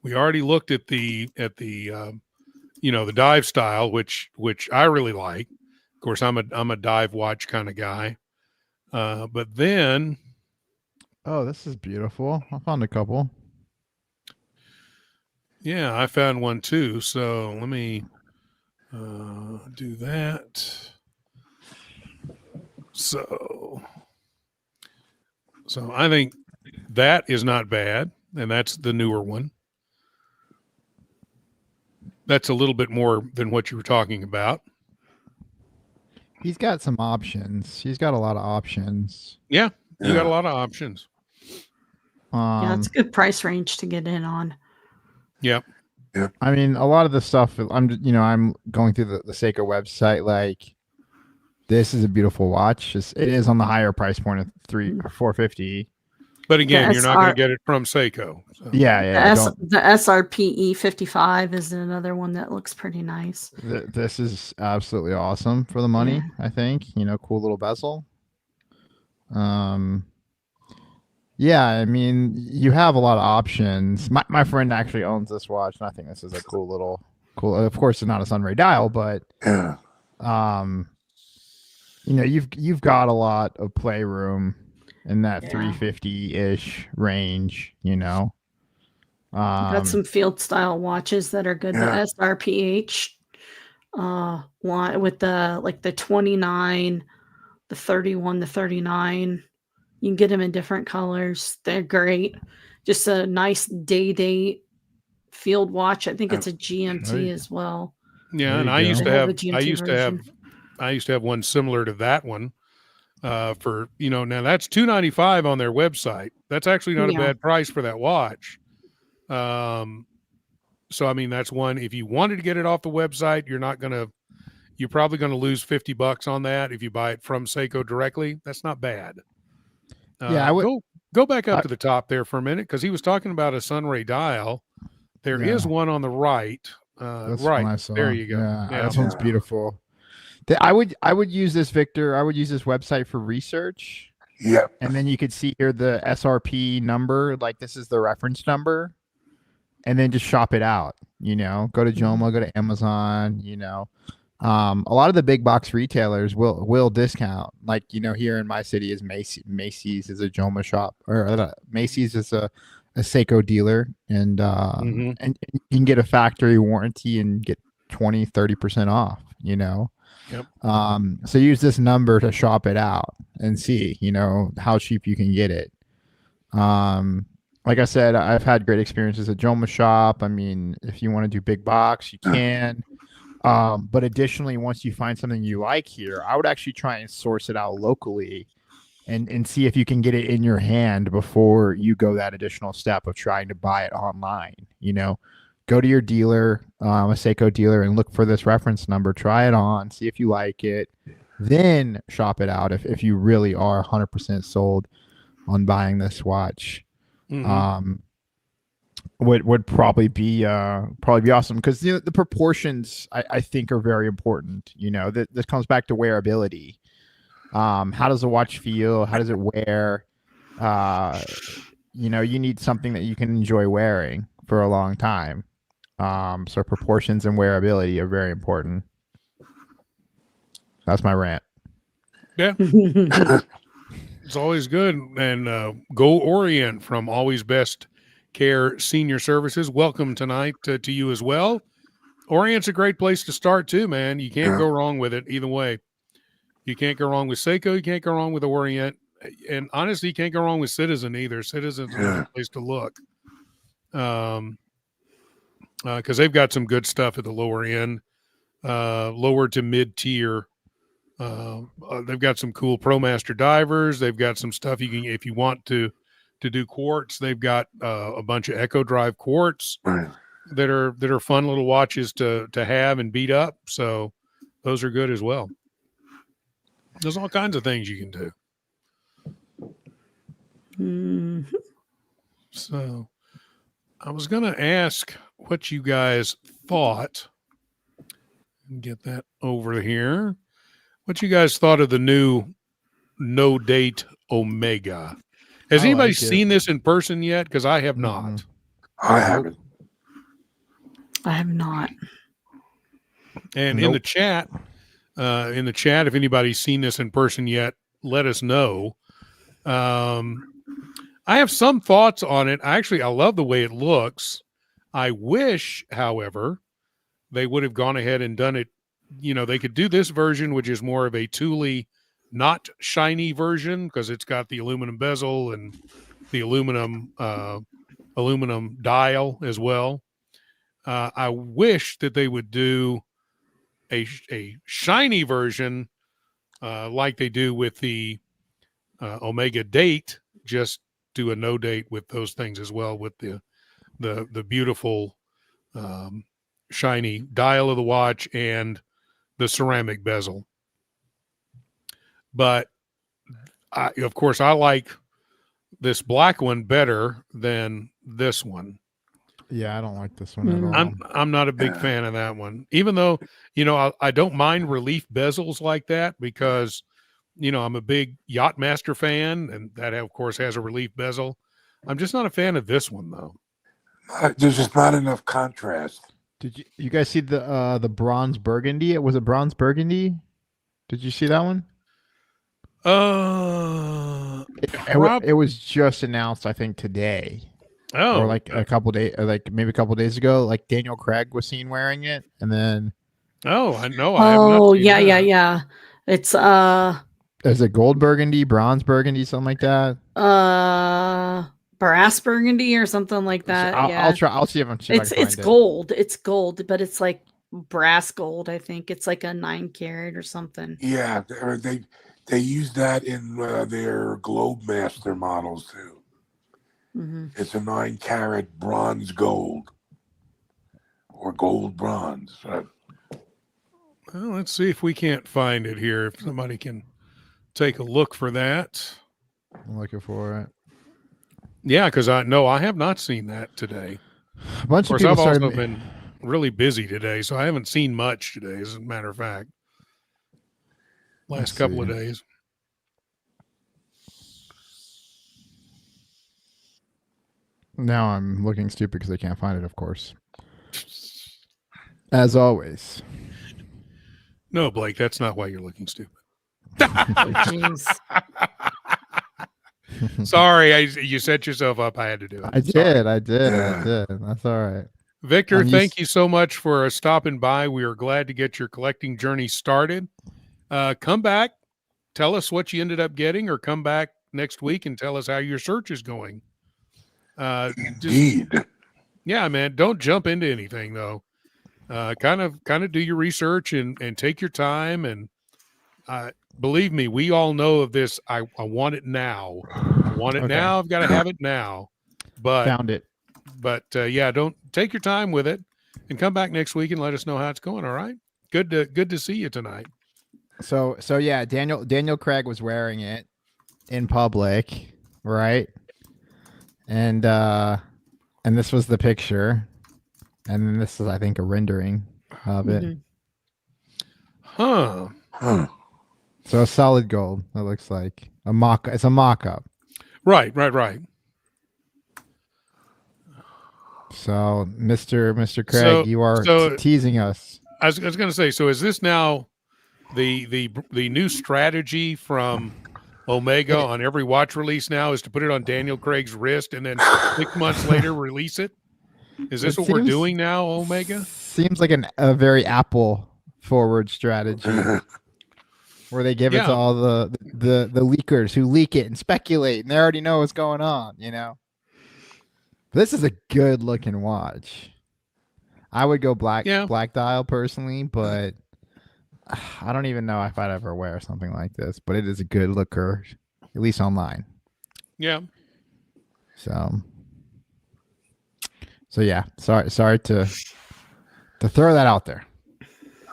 We already looked at the the dive style, which I really like. Of course, I'm a dive watch kind of guy. But then, oh, this is beautiful. I found a couple. Yeah, I found one too. So let me do that. So I think that is not bad, and that's the newer one. That's a little bit more than what you were talking about. He's got some options. He's got a lot of options. Yeah, you got a lot of options. Yeah, it's a good price range to get in on. Yep. Yeah. I mean, a lot of the stuff I'm going through the Seiko website. Like, this is a beautiful watch. It is on the higher price point of $450. But again, you're not going to get it from Seiko. So. Yeah. The SRPE 55 is another one that looks pretty nice. This is absolutely awesome for the money. Yeah. I think cool little bezel. Yeah, I mean, you have a lot of options. My friend actually owns this watch, and I think this is a cool. Of course, it's not a Sunray dial, but you've got a lot of playroom in that 350-ish range. Got some field style watches that are good. The SRPH one with the 29, the 31, the 39. You can get them in different colors. They're great. Just a nice day field watch. I think it's a GMT as well. Yeah, and I used to have one similar to that one. For now that's $295 on their website. That's actually not a bad price for that watch. So I mean, that's one. If you wanted to get it off the website, you're probably gonna lose $50 on that. If you buy it from Seiko directly, that's not bad. I would go back up to the top there for a minute, because he was talking about a Sunray dial. There is one on the right. Right there you go. Yeah, that one's beautiful. I would use this, Victor. I would use this website for research. Yeah. And then you could see here the SRP number, like this is the reference number, and then just shop it out. Go to Yema, go to Amazon. A lot of the big box retailers will discount. Like here in my city is Macy's is a Yema shop, or Macy's is a Seiko dealer, and and you can get a factory warranty and get 20-30% off. Yep. So use this number to shop it out and see, how cheap you can get it. Like I said, I've had great experiences at Yema shop. I mean, if you want to do big box, you can. But additionally, once you find something you like here, I would actually try and source it out locally and see if you can get it in your hand before you go that additional step of trying to buy it online. Go to your dealer, a Seiko dealer, and look for this reference number, try it on, see if you like it, then shop it out if you really are 100% sold on buying this watch. Would probably be awesome, because the proportions I think are very important. This comes back to wearability. How does the watch feel? How does it wear? You need something that you can enjoy wearing for a long time. So proportions and wearability are very important. That's my rant. Yeah. It's always good. And go Orient from Always Best Care Senior Services. Welcome tonight to you as well. Orient's a great place to start too, man. You can't go wrong with it either way. You can't go wrong with Seiko. You can't go wrong with Orient. And honestly, you can't go wrong with Citizen either. Citizen's a good place to look. Because they've got some good stuff at the lower end, lower to mid tier. They've got some cool ProMaster divers. They've got some stuff you can, if you want to do quartz. They've got a bunch of Echo Drive quartz that are fun little watches to have and beat up. So those are good as well. There's all kinds of things you can do. Mm-hmm. So I was going to ask what you guys thought. Get that over here. What you guys thought of the new No Date Omega? Has anybody seen this in person yet? Because I have not. I haven't. I have not. And in the chat, if anybody's seen this in person yet, let us know. I have some thoughts on it. I love the way it looks. I wish, however, they would have gone ahead and done it. They could do this version, which is more of a Thule, not shiny version, because it's got the aluminum bezel and the aluminum dial as well. I wish that they would do a shiny version like they do with the Omega date. Just do a no date with those things as well, with the beautiful shiny dial of the watch and the ceramic bezel. But of course, I like this black one better than this one. Yeah, I don't like this one at all. I'm not a big fan of that one, even though, I don't mind relief bezels like that because, I'm a big Yachtmaster fan, and that, of course, has a relief bezel. I'm just not a fan of this one, though. There's just not enough contrast. Did you guys see the bronze burgundy? Was it bronze burgundy? Did you see that one? It was just announced, I think, today. Oh, or like a couple days, maybe a couple days ago. Like Daniel Craig was seen wearing it, and then. Oh, I know. Oh, yeah. It's Is it gold burgundy, bronze burgundy, something like that? Brass burgundy or something like that. I'll try. I'll see if I'm. It's gold. It's gold, but it's like brass gold. I think it's like a 9 carat or something. Yeah, they use that in their Globemaster models too. Mm-hmm. It's a 9 carat bronze gold or gold bronze. Well, let's see if we can't find it here. If somebody can take a look for that. I'm looking for it. Yeah, because I have not seen that today. A bunch of people I've also been really busy today, so I haven't seen much today, as a matter of fact. Last couple of days. Now I'm looking stupid because I can't find it, of course. As always. No, Blake, that's not why you're looking stupid. Jeez. Sorry, you set yourself up. I had to do it. I did. That's all right. Victor, thank you so much for stopping by. We are glad to get your collecting journey started. Come back, tell us what you ended up getting, or come back next week and tell us how your search is going. Indeed. Yeah, man. Don't jump into anything though. Kind of do your research and take your time. And believe me, we all know of this. I want it now. I want it now. I've got to have it now. But found it. But yeah, don't take your time with it, and come back next week and let us know how it's going. All right. Good to see you tonight. So yeah, Daniel Craig was wearing it in public, right? And this was the picture, and then this is, I think, a rendering of it. Huh. So a solid gold. It looks like a mock. It's a mock-up. Right. So, Mr. Craig, you are teasing us. I was going to say. So, is this now the new strategy from Omega on every watch release now is to put it on Daniel Craig's wrist and then 6 months later release it? Is this what we're doing now, Omega? Seems like a very Apple forward strategy where they give it to all the leakers who leak it and speculate, and they already know what's going on, This is a good looking watch. I would go black dial personally, but I don't even know if I'd ever wear something like this, but it is a good looker, at least online. Yeah. So yeah, sorry to throw that out there.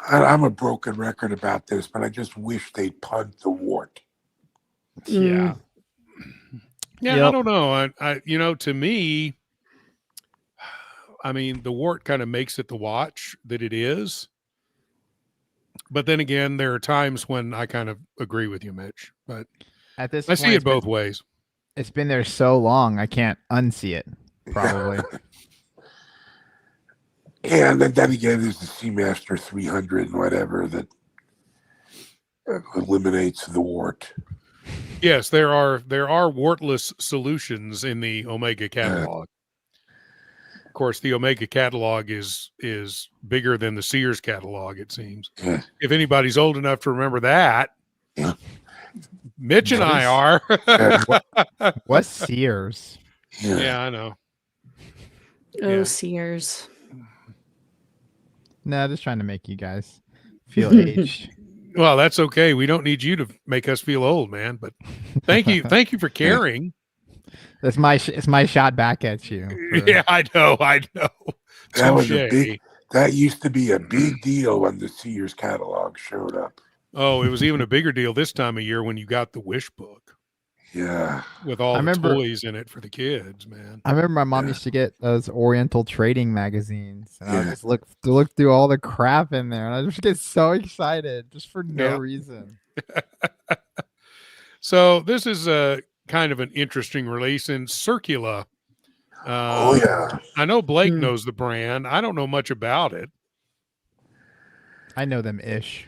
I'm a broken record about this, but I just wish they'd punt the wart. Yeah. Yeah, yep. I don't know. I to me, I mean, the wart kind of makes it the watch that it is. But then again, there are times when I kind of agree with you, Mitch. But at this I see it both ways. It's been there so long, I can't unsee it, probably. And then again, there's the Seamaster 300 and whatever that eliminates the wart. Yes, there are wartless solutions in the Omega catalog. Of course, the Omega catalog is bigger than the Sears catalog, it seems. Yeah. If anybody's old enough to remember that, Yeah. Mitch and I are. What's Sears? Yeah, I know. Oh, Yeah. Sears. No, just trying to make you guys feel aged. Well, that's okay. We don't need you to make us feel old, man. But thank you for caring. It's my shot back at you. Yeah, I know. That was that used to be a big deal when the Sears catalog showed up. Oh, it was even a bigger deal this time of year when you got the wish book. Yeah. With all the toys in it for the kids, man. I remember my mom used to get those Oriental trading magazines, and I would just look through all the crap in there, and I just get so excited just for no reason. So this is a kind of an interesting release in Circula. I know Blake knows the brand. I don't know much about it. I know them ish.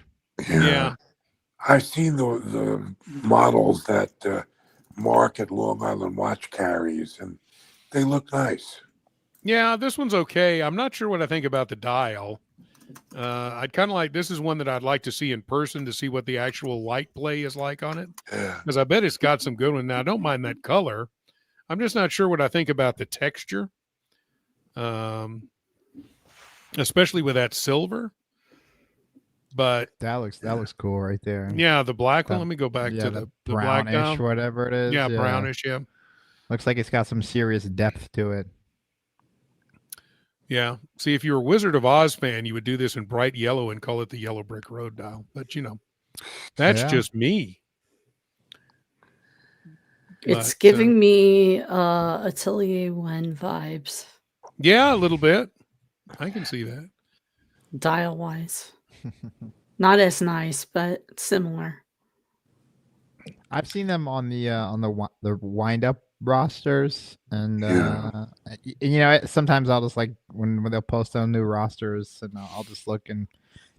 Yeah. I've seen the models that Mark at Long Island Watch carries, and they look nice. Yeah, this one's okay. I'm not sure what I think about the dial. I'd kind of like, this is one that I'd like to see in person to see what the actual light play is like on it. Because I bet it's got some good one. Now, I don't mind that color. I'm just not sure what I think about the texture. Especially with that silver. But that looks cool right there. Yeah, the black one. Let me go back to the brownish, black dial. whatever it is. Yeah, brownish, yeah. Looks like it's got some serious depth to it. Yeah. See, if you're a Wizard of Oz fan, you would do this in bright yellow and call it the Yellow Brick Road dial. But, that's just me. It's giving me Atelier One vibes. Yeah, a little bit. I can see that. Dial-wise. Not as nice, but similar. I've seen them on the wind-up rosters, and sometimes I'll just like when they'll post on new rosters, and I'll just look, and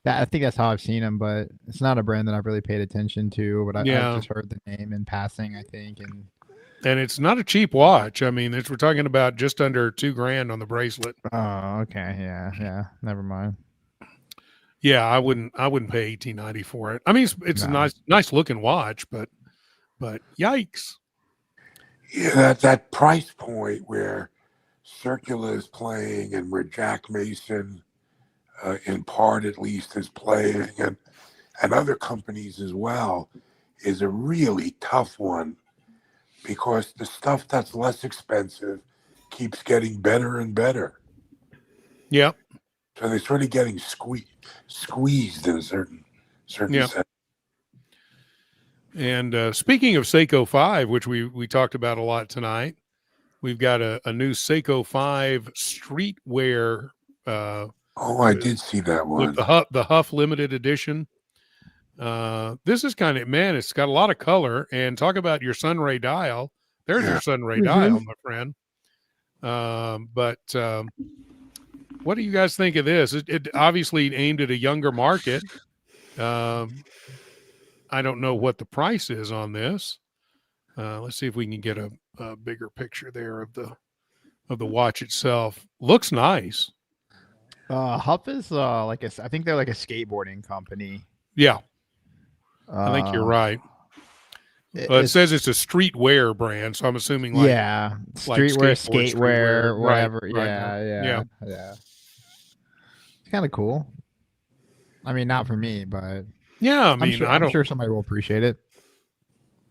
I think that's how I've seen them. But it's not a brand that I've really paid attention to. But I've just heard the name in passing, I think, and it's not a cheap watch. I mean, we're talking about just under $2,000 on the bracelet. Oh, okay, yeah, never mind. Yeah, I wouldn't pay $18.90 for it. I mean, it's a nice looking watch, but yikes. Yeah, that price point where Circula is playing and where Jack Mason, in part at least, is playing, and other companies as well, is a really tough one because the stuff that's less expensive keeps getting better and better. Yep. So they're sort of getting squeezed in a certain sense. And speaking of Seiko 5, which we talked about a lot tonight, we've got a new Seiko 5 streetwear. I did see that one. The Huff limited edition. This is kind of, man, it's got a lot of color. And talk about your Sunray dial. There's your Sunray dial, my friend. But what do you guys think of this? It obviously aimed at a younger market. I don't know what the price is on this. Let's see if we can get a bigger picture there of the watch itself. Looks nice. Huff is I think they're like a skateboarding company. Yeah, I think you're right. It says it's a streetwear brand, so I'm assuming streetwear, skatewear, whatever. Right, yeah. It's kind of cool. I mean, not for me, but yeah, I mean, I'm sure somebody will appreciate it.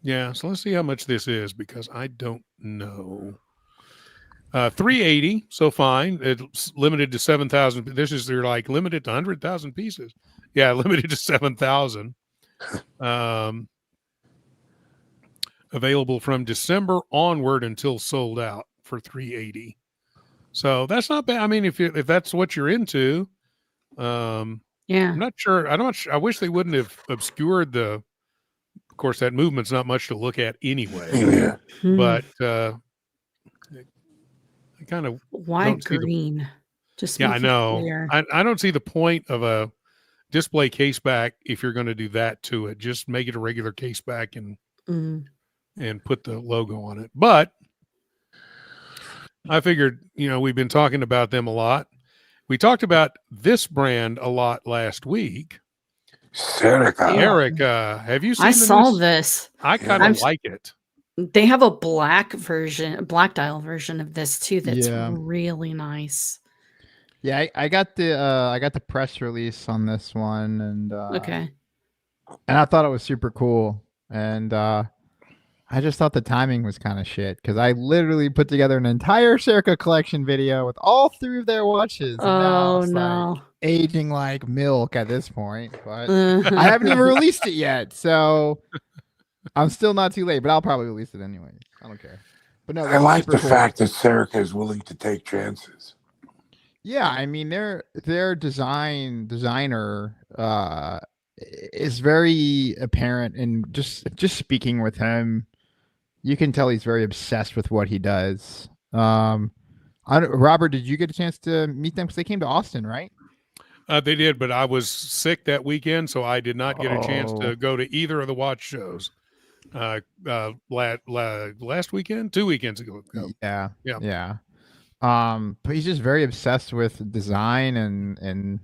Yeah, so let's see how much this is because I don't know. $380, so fine. It's limited to 7,000. This is they're like limited to 100,000 pieces. Yeah, limited to 7,000. Available from December onward until sold out for $380. So that's not bad. I mean, if that's what you're into, I'm not sure. I wish they wouldn't have obscured the. Of course, that movement's not much to look at anyway. But I kind of wide green, Just Yeah, make I it know. clear. I don't see the point of a display case back if you're going to do that to it. Just make it a regular case back and put the logo on it. But I figured, we've been talking about them a lot. We talked about this brand a lot last week. Serica. Have you seen I saw this. I kind of like it. They have a black dial version of this too. That's really nice. Yeah, I got the press release on this one, and okay. And I thought it was super cool, and I just thought the timing was kind of shit because I literally put together an entire Serica collection video with all three of their watches. And now it's like aging like milk at this point, but I haven't even released it yet, so I'm still not too late. But I'll probably release it anyway. I don't care. But no, I like the fact that Serica is willing to take chances. Yeah, I mean their designer is very apparent, and just speaking with him, you can tell he's very obsessed with what he does. Robert, did you get a chance to meet them? Because they came to Austin, right? They did, but I was sick that weekend, so I did not get a chance to go to either of the watch shows. Last weekend, 2 weekends ago. Yeah. But he's just very obsessed with design, and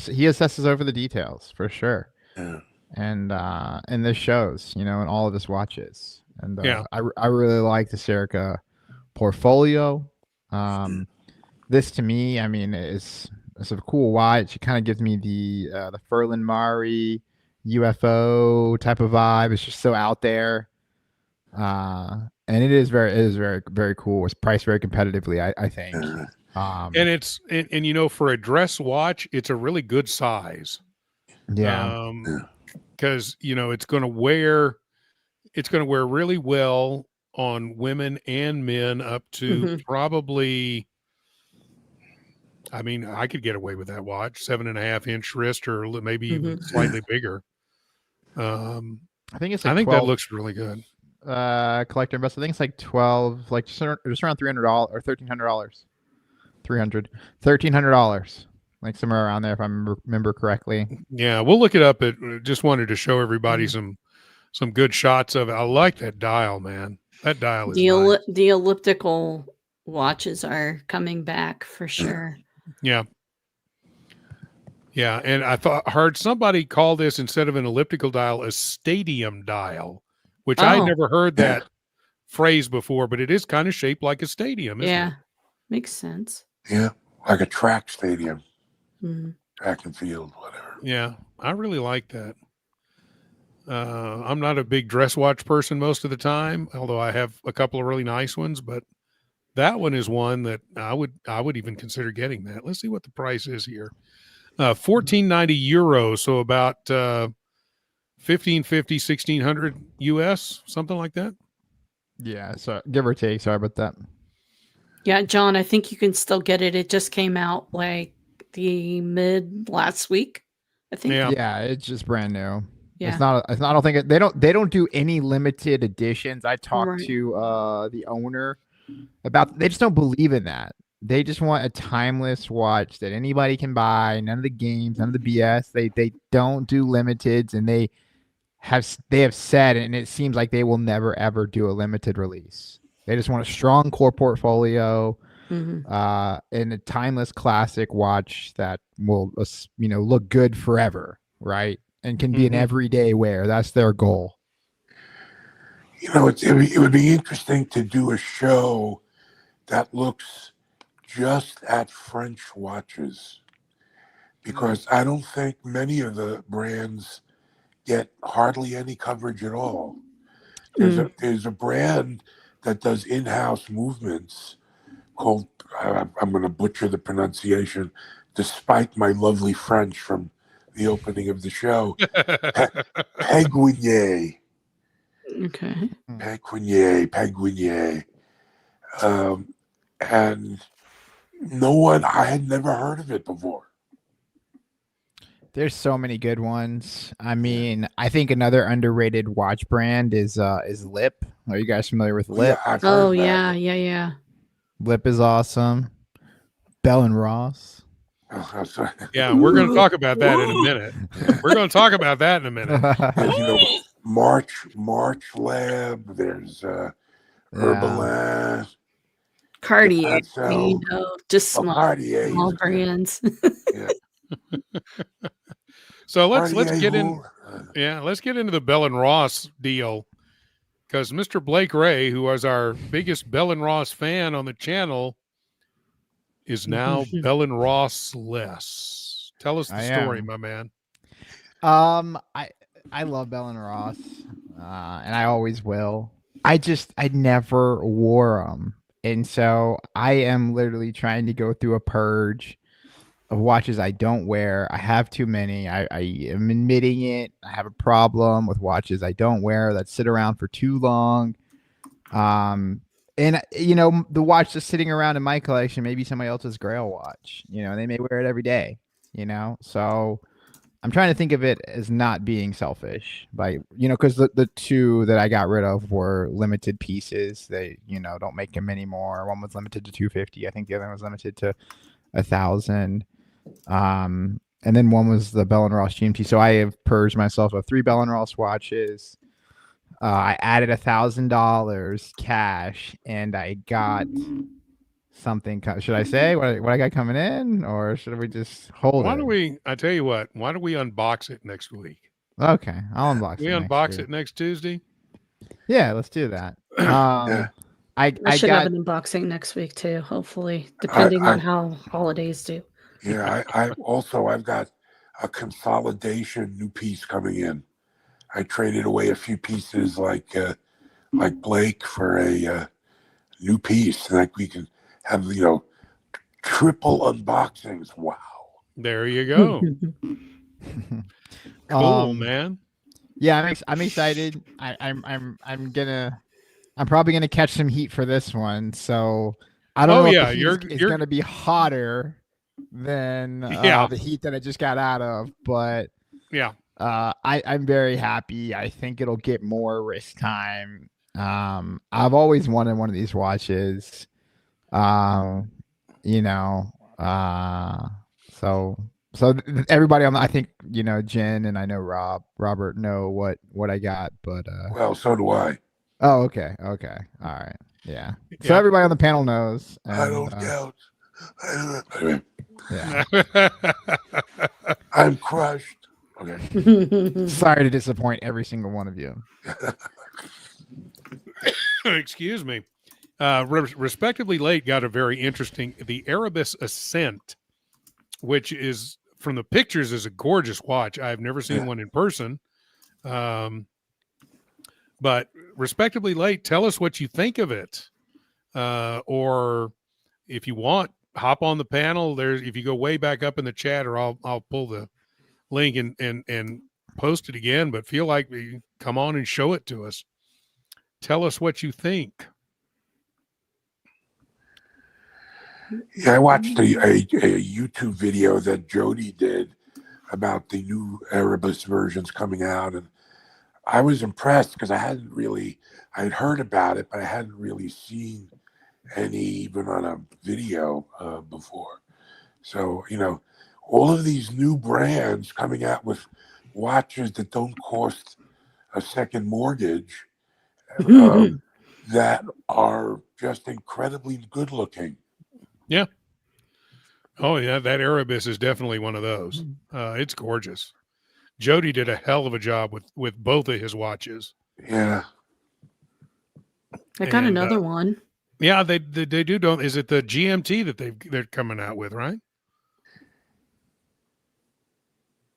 he obsesses over the details for sure. Yeah. And this shows, in all of his watches. And I really like the Serica portfolio. This to me, I mean, it's a cool watch. It kind of gives me the Ferlin Mari UFO type of vibe. It's just so out there. And it is very, very cool. It's priced very competitively, I think. And it's for a dress watch, it's a really good size. Yeah. Because it's going to wear really well on women and men up to probably. I mean, I could get away with that watch, 7.5-inch wrist, or maybe even slightly bigger. I think it's. Like I think 12, that looks really good. Collector invest. I think it's like 12, like just around $300 or $1,300. $1,300. Like somewhere around there, if I remember correctly. Yeah, we'll look it up. Just wanted to show everybody some good shots of it. I like that dial, man. That dial is nice. The elliptical watches are coming back for sure. Yeah. Yeah, and I heard somebody call this, instead of an elliptical dial, a stadium dial, which I never heard that phrase before, but it is kind of shaped like a stadium, isn't it? Makes sense. Yeah, like a track stadium. Track and field, whatever. Yeah, I really like that. I'm not a big dress watch person most of the time, although I have a couple of really nice ones, but that one is one that I would even consider getting that. Let's see what the price is here. 1,490 euros, so about 1,550, 1,600 US, something like that. Yeah, so give or take. Sorry about that. Yeah, John, I think you can still get it. It just came out like the mid last week, I think. Yeah, it's just brand new. Yeah. It's not. I don't think they don't do any limited editions. I talked to the owner about. They just don't believe in that. They just want a timeless watch that anybody can buy. None of the games, none of the BS. They don't do limiteds, and they have said, and it seems like they will never ever do a limited release. They just want a strong core portfolio, and a timeless classic watch that will look good forever, right? And can be an everyday wear. That's their goal. It would be interesting to do a show that looks just at French watches, because I don't think many of the brands get hardly any coverage at all. There's a brand that does in-house movements called, I'm going to butcher the pronunciation, despite my lovely French from the opening of the show, Piguet. Okay. Piguet. And I had never heard of it before. There's so many good ones. I mean, I think another underrated watch brand is Lip. Are you guys familiar with Lip? Yeah, yeah. Lip is awesome. Bell and Ross. Oh, I'm sorry. Yeah, we're going to talk about that in a minute. We're going to talk about that in a minute. There's, March Lab. There's Herbalife. Cartier, So, just small Cartier brands. Yeah. So let's Cartier get in. Let's get into the Bell and Ross deal, because Mr. Blake Ray, who was our biggest Bell and Ross fan on the channel, is now Bell and Ross less. Tell us the story, my man. I love Bell and Ross, and I always will. I never wore them, and so I am literally trying to go through a purge of watches I don't wear. I have too many. I am admitting it. I have a problem with watches I don't wear that sit around for too long. And the watch just sitting around in my collection, maybe somebody else's Grail watch. They may wear it every day. So I'm trying to think of it as not being selfish, because the two that I got rid of were limited pieces. They don't make them anymore. One was limited to 250. I think the other one was limited to 1,000. And then one was the Bell and Ross GMT. So I have purged myself of 3 Bell and Ross watches. I added $1,000 cash, and I got something. Should I say what I got coming in, or should we just hold it? I tell you what, why don't we unbox it next week? Okay, I'll unbox it. We unbox it next Tuesday? Yeah, let's do that. I should have an unboxing next week too, hopefully, depending on how holidays do. Yeah, I've got a consolidation new piece coming in. I traded away a few pieces like Blake for a new piece. Like we can have triple unboxings. Wow. There you go. Cool, man. Yeah, I'm excited. I'm probably gonna catch some heat for this one. So I don't know if it's gonna be hotter than the heat that I just got out of, but yeah. I'm very happy. I think it'll get more wrist time. I've always wanted one of these watches. So everybody I think Jen and I know Robert know what I got, but well, so do I. Oh, okay, all right, yeah. So everybody on the panel knows. And, I don't count. Yeah. I'm crushed. Okay. Sorry to disappoint every single one of you. Excuse me. Respectively Late got a very interesting, the Erebus Ascent, which is, from the pictures, is a gorgeous watch. I've never seen one in person. But Respectively Late, tell us what you think of it. Or if you want, hop on the panel. If you go way back up in the chat, or I'll pull the link and post it again, but feel like you come on and show it to us. Tell us what you think. Yeah, I watched a YouTube video that Jody did about the new Erebus versions coming out, and I was impressed because I had heard about it, but I hadn't really seen any even on a video before. So, all of these new brands coming out with watches that don't cost a second mortgage, that are just incredibly good looking. Yeah. Oh yeah, that Erebus is definitely one of those. It's gorgeous. Jody did a hell of a job with both of his watches. Yeah. I got another one. Yeah, they do. Don't, is it the GMT that they're coming out with, right?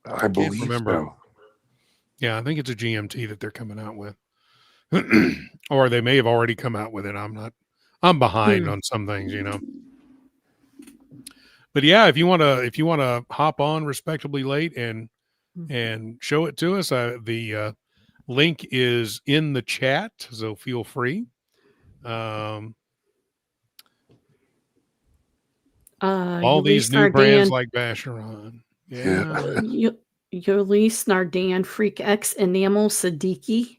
I believe so. Yeah, I think it's a GMT that they're coming out with. Or they may have already come out with it. I'm behind on some things, But yeah, if you want to hop on Respectively Late and show it to us, the link is in the chat, so feel free. All these new brands like Vacheron. Yeah. Ulysse Nardin Freak X Enamel Siddiqui.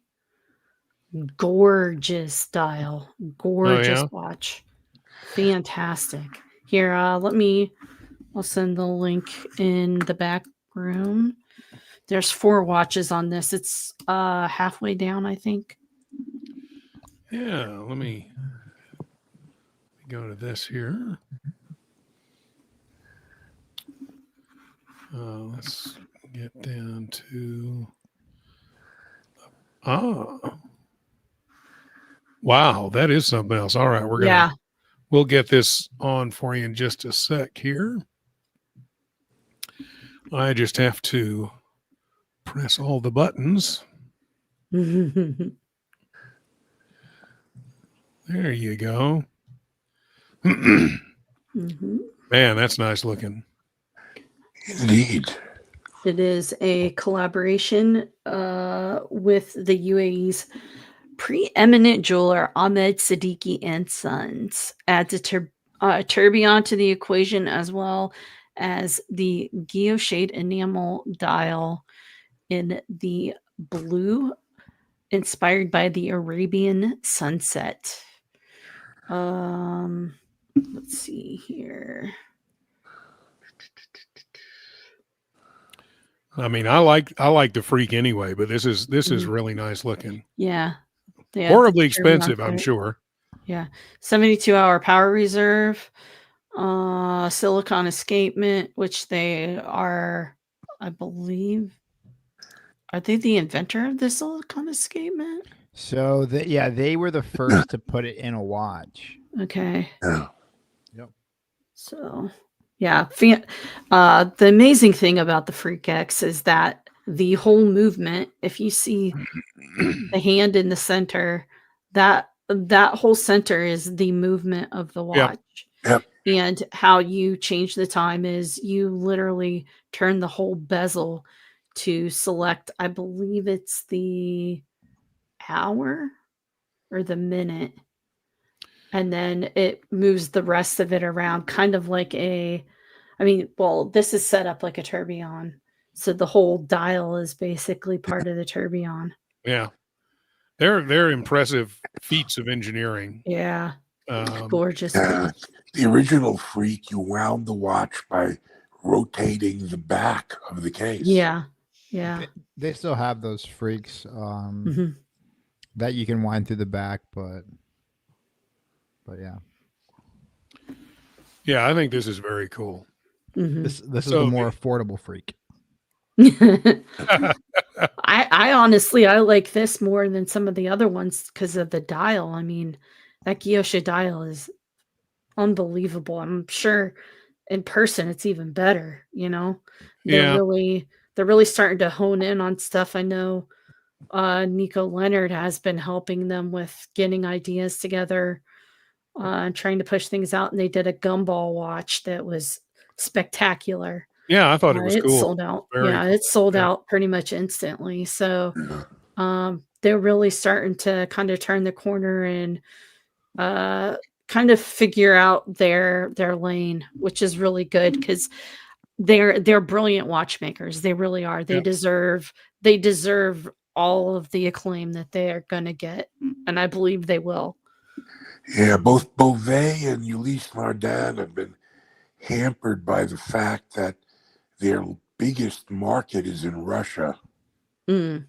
Gorgeous style. Gorgeous watch. Fantastic. Here, I'll send the link in the back room. There's 4 watches on this. It's halfway down, I think. Yeah, let me go to this here. Let's get down to wow, that is something else. All right, we'll get this on for you in just a sec here. I just have to press all the buttons. There you go. Man, that's nice looking. Indeed. It is a collaboration with the UAE's preeminent jeweler Ahmed Siddiqui and Sons. Adds a tourbillon to the equation, as well as the guilloche enamel dial in the blue, inspired by the Arabian sunset. Let's see here. I mean, I like the Freak anyway, but this is really nice looking. Yeah. Horribly expensive, I'm sure. Yeah. 72-hour power reserve, silicon escapement, which they are, I believe, are they the inventor of the silicon escapement? So they were the first to put it in a watch. Okay. Yeah. Yep. So, yeah. The amazing thing about the Freak X is that the whole movement, if you see the hand in the center, that whole center is the movement of the watch. Yep. And how you change the time is you literally turn the whole bezel to select, I believe it's the hour or the minute. And then it moves the rest of it around, kind of like this is set up like a tourbillon. So the whole dial is basically part of the tourbillon. Yeah. They're impressive feats of engineering. Yeah. Gorgeous. The original Freak, you wound the watch by rotating the back of the case. Yeah. Yeah. They still have those Freaks that you can wind through the back, but yeah. Yeah, I think this is very cool. This is the more affordable Freak. I honestly, I like this more than some of the other ones because of the dial. I mean, that guilloche dial is unbelievable. I'm sure in person it's even better, They're really starting to hone in on stuff. I know Nico Leonard has been helping them with getting ideas together and trying to push things out, and they did a gumball watch that was spectacular. Yeah, I thought it was cool. Sold out. It sold out pretty much instantly. So they're really starting to kind of turn the corner and kind of figure out their lane, which is really good because they're brilliant watchmakers. They really are. They deserve all of the acclaim that they're going to get, and I believe they will. Yeah, both Beauvais and Ulysse Nardin have been hampered by the fact that their biggest market is in Russia. Yeah,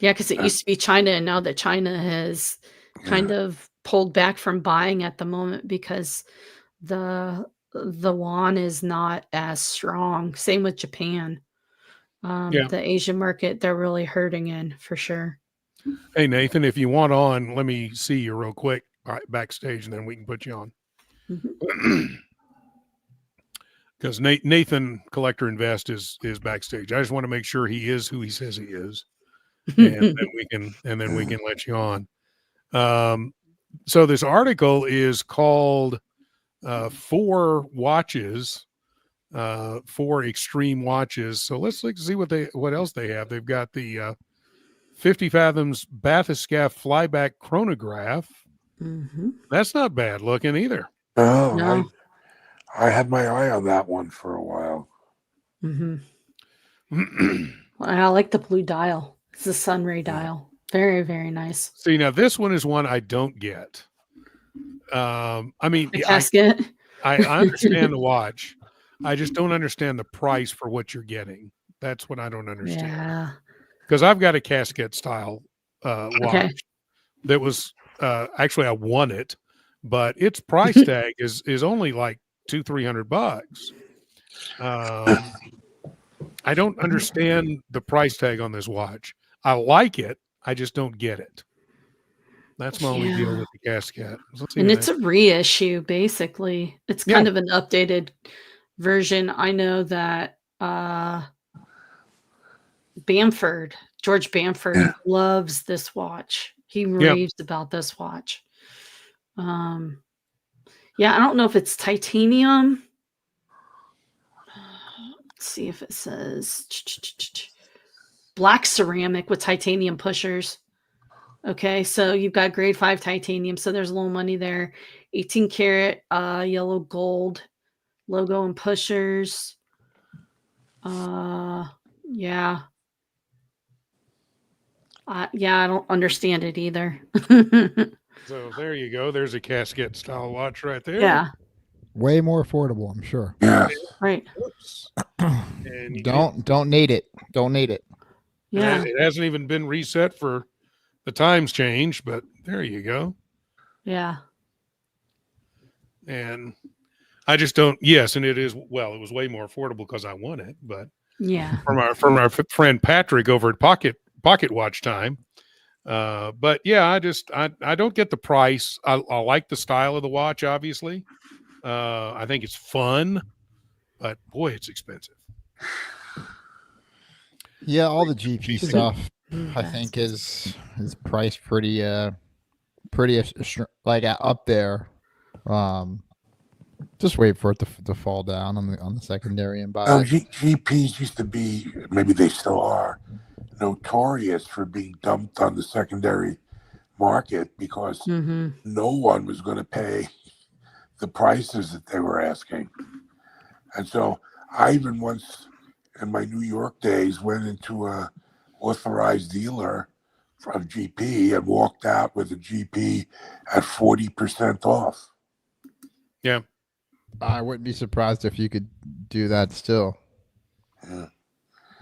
because it used to be China, and now that China has kind of pulled back from buying at the moment because the yuan is not as strong. Same with Japan. The Asian market, they're really hurting in for sure. Hey, Nathan, if you want on, let me see you real quick backstage, and then we can put you on. Because Nathan Collector Invest is backstage. I just want to make sure he is who he says he is, and then we can let you on. So this article is called 4 watches, 4 extreme watches. So let's see what else they have. They've got the 50 fathoms Bathyscaphe flyback chronograph. That's not bad looking either. No. I had my eye on that one for a while. I like the blue dial. It's a sunray dial. Very, very nice. See, now this one is one I don't get. I mean, the casket. I understand the watch. I just don't understand the price for what you're getting. That's what I don't understand. Yeah. Because I've got a casket style watch that was actually I won it, but its price tag is only like $200-300. I don't understand the price tag on this watch. I like it. I just don't get it. That's my only deal with the casket. And it's a reissue, basically. It's kind of an updated version. I know that George Bamford loves this watch. He raves about this watch. Yeah, I don't know if it's titanium. Let's see if it says black ceramic with titanium pushers. Okay, so you've got grade 5 titanium, so there's a little money there. 18 karat yellow gold logo and pushers. Yeah. I don't understand it either. So there you go. There's a casket style watch right there. Yeah. Way more affordable, I'm sure. Yeah. Right. And don't need it. Don't need it. Yeah. It hasn't even been reset for the times change, but there you go. Yeah. And I just don't. Yes, and it is. Well, it was way more affordable because I won it. But yeah, from our friend Patrick over at Pocket Watch Time. But yeah, I don't get the price. I like the style of the watch. Obviously, I think it's fun, but boy, it's expensive. Yeah, all the GP stuff I think is priced pretty like up there. Just wait for it to fall down on the secondary and buy. GPs used to be, maybe they still are, notorious for being dumped on the secondary market because no one was going to pay the prices that they were asking. And so I even once in my New York days went into a authorized dealer from GP and walked out with a GP at 40% off. Yeah. I wouldn't be surprised if you could do that still. Yeah.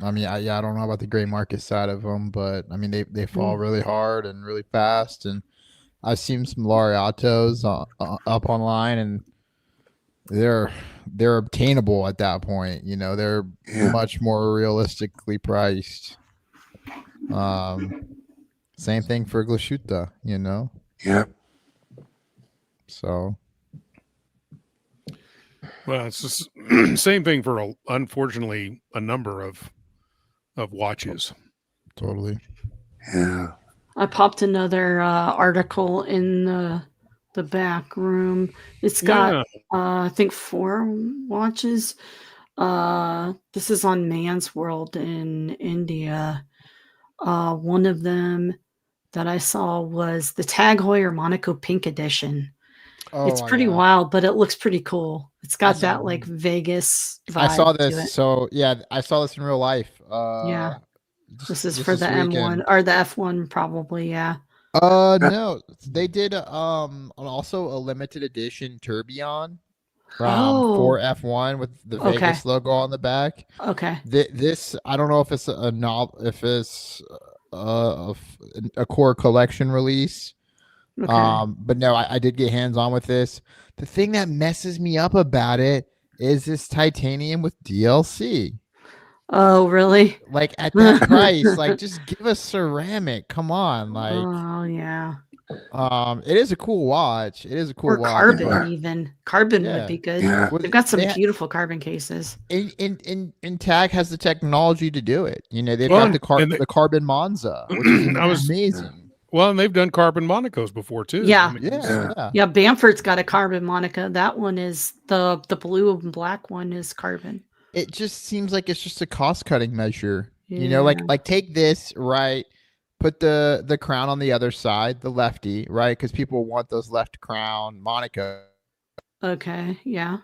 I mean, I don't know about the gray market side of them, but I mean, they fall really hard and really fast. And I've seen some Laureatos up online, and they're obtainable at that point. They're much more realistically priced. Same thing for Glashütte, Yeah. So. Well, it's the same thing for unfortunately a number of watches. Totally. Yeah. I popped another article in the back room. It's got I think 4 watches. This is on Man's World in India. One of them that I saw was the Tag Heuer Monaco Pink Edition. It's pretty wild, but it looks pretty cool. It's got that like Vegas vibe. I saw to this. it. So yeah, I saw this in real life. This is for the M1 or the F1 probably. Yeah. No, they did also a limited edition tourbillon for F1 with the Vegas logo on the back. Okay. This I don't know if it's if it's a core collection release. Okay. But no, I did get hands on with this. The thing that messes me up about it is this titanium with DLC. Oh, really? Like at that price, like just give us ceramic. Come on, like. Oh yeah. It is a cool watch. It is a cool watch. Carbon even. Carbon would be good. Yeah. They've got some beautiful carbon cases. In Tag has the technology to do it. They've got the carbon Monza, which is amazing. Well, and they've done carbon Monacos before too. Yeah. Yeah. Bamford's got a carbon Monaco. That one is the blue and black one is carbon. It just seems like it's just a cost cutting measure. Yeah. Like take this, right? Put the crown on the other side, the lefty, right? Because people want those left crown Monaco. Okay, yeah.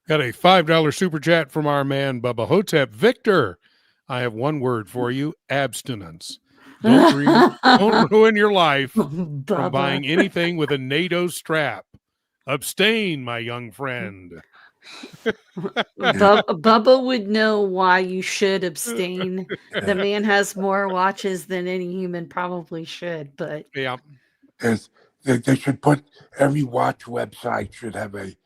Got a $5 super chat from our man Bubba Hotep. Victor, I have one word for you: abstinence. Don't ruin your life from buying anything with a NATO strap. Abstain, my young friend. Bubba would know why you should abstain. The man has more watches than any human probably should, but Yeah. They should put every watch website should have a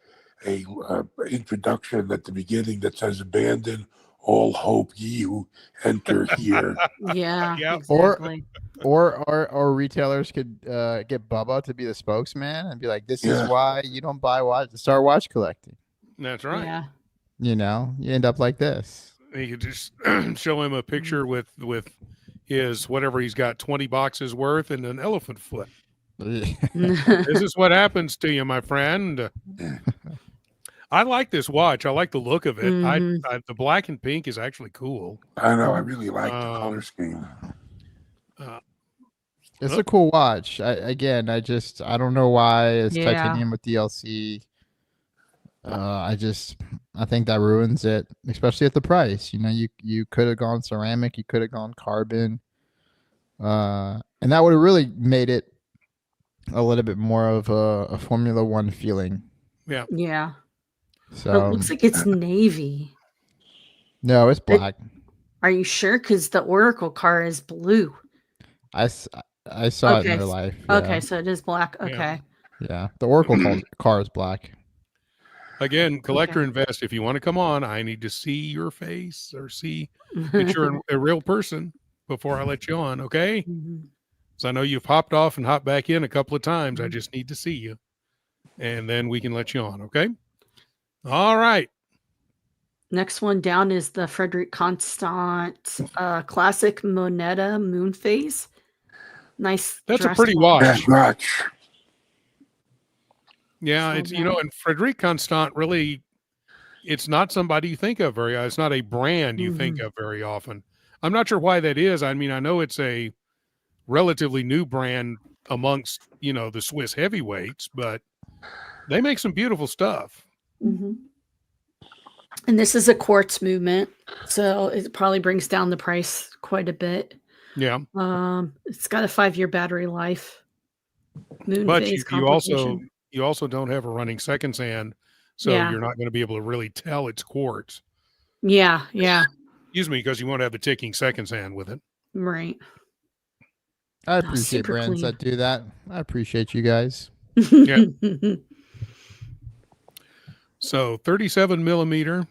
introduction at the beginning that says abandon all hope ye who enter here. yeah, Yep. exactly. Or retailers could get Bubba to be the spokesman and be like, "This is why you don't buy watch. Start watch collecting." That's right. Yeah. You know, you end up like this. You could just show him a picture with his whatever he's got 20 boxes worth and an elephant foot. This is what happens to you, my friend. I like this watch. I like the look of it. The black and pink is actually cool. I know. I really like the color scheme. It's a cool watch. I don't know why it's titanium with DLC. I think that ruins it, especially at the price. You know, you could have gone ceramic, you could have gone carbon, and that would have really made it a little bit more of a Formula One feeling. Yeah. Yeah. So but it looks like it's navy. No, it's black. Are you sure? Because the Oracle car is blue. I saw it in real life. Yeah. Okay, so it is black. Okay. Yeah, the Oracle car is black. Again, collector invest. If you want to come on, I need to see your face or see that you're a real person before I let you on, okay? So I know you've hopped off and hopped back in a couple of times. I just need to see you. And then we can let you on, okay? All right. Next one down is the Frederic Constant classic Moneta moon phase. Nice. That's a pretty watch. Watch. Yeah, it's and Frederic Constant really, it's not somebody you think of very. It's not a brand you think of very often. I'm not sure why that is. I mean, I know it's a relatively new brand amongst the Swiss heavyweights, but they make some beautiful stuff. And this is a quartz movement, so it probably brings down the price quite a bit. Yeah. It's got a 5-year battery life. Moon but phase you also don't have a running seconds hand, so you're not going to be able to really tell it's quartz. Yeah. Excuse me, because you won't have the ticking seconds hand with it. Right. I appreciate brands that do that. I appreciate you guys. Yeah. So 37 millimeter.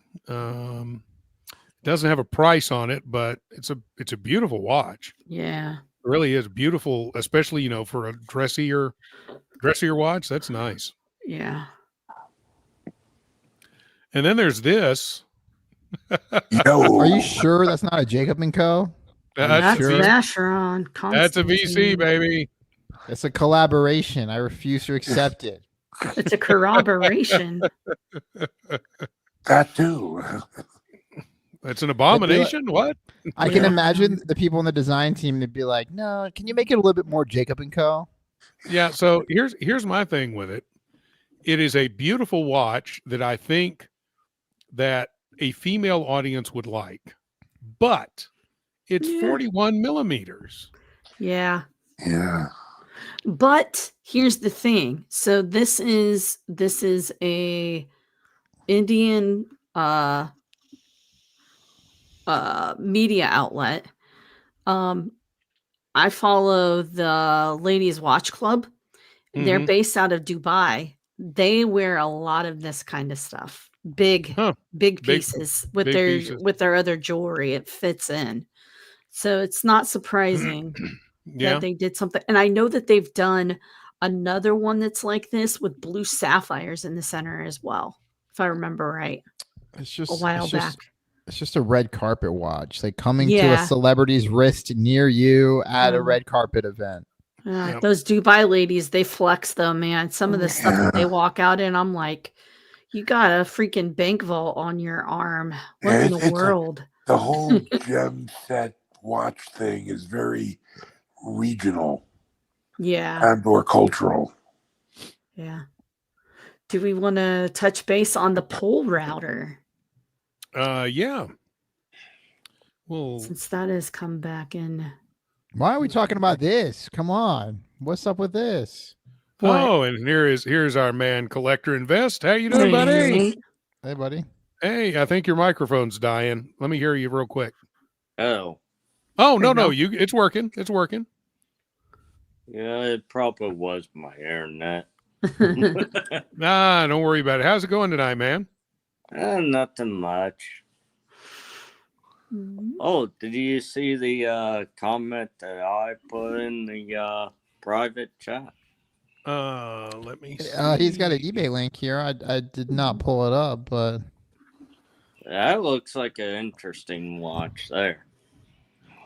Doesn't have a price on it, but it's a beautiful watch. Yeah. It really is beautiful, especially for a dressier watch. That's nice. Yeah. And then there's this. Are you sure that's not a Jacob & Co? That's Vacheron. That's a VC, baby. It's a collaboration. I refuse to accept it. It's a corroboration. That too. It's an abomination. What? I can imagine the people in the design team to be like, "No, can you make it a little bit more Jacob & Co?" Yeah. So here's my thing with it. It is a beautiful watch that I think that a female audience would like, but it's 41 millimeters. Yeah. Yeah. But here's the thing. So this is a Indian media outlet. I follow the Ladies Watch Club. They're based out of Dubai. They wear a lot of this kind of stuff. Big pieces with their other jewelry. It fits in. So it's not surprising that they did something. And I know that they've done another one that's like this with blue sapphires in the center as well, if I remember right. It's just a while back. It's just a red carpet watch, like coming to a celebrity's wrist near you at a red carpet event. Those Dubai ladies, they flex though, man. Some of the stuff that they walk out in, I'm like, you got a freaking bank vault on your arm. What in the world? The whole gem set watch thing is very regional. Yeah. And or cultural. Yeah. Do we want to touch base on the pole router? Yeah. Well, since that has come back in. Why are we talking about this? Come on. What's up with this? Oh, and here's our man, Collector Invest. How you doing, buddy? Hey, buddy. Hey, I think your microphone's dying. Let me hear you real quick. Oh. Oh, no, it's working. It's working. Yeah, it probably was my internet. Nah, don't worry about it. How's it going tonight, man? Nothing much. Oh, did you see the comment that I put in the private chat? Let me see. He's got an eBay link here. I did not pull it up, but That looks like an interesting watch there.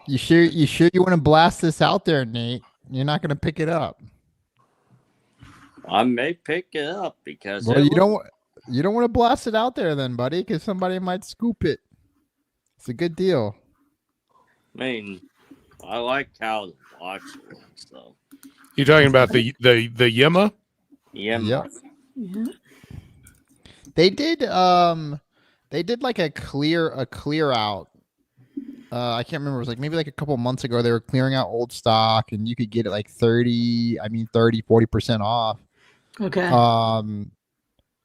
you sure you want to blast this out there, Nate? You're not going to pick it up. I may pick it up because You don't want to blast it out there, then, buddy, because somebody might scoop it. It's a good deal. I mean, I like how the watch looks, though. You talking about the Yema? Yeah. Yep. Yeah. They did like a clear out. I can't remember. It was like maybe like a couple months ago. They were clearing out old stock, and you could get it like 40% off. Okay.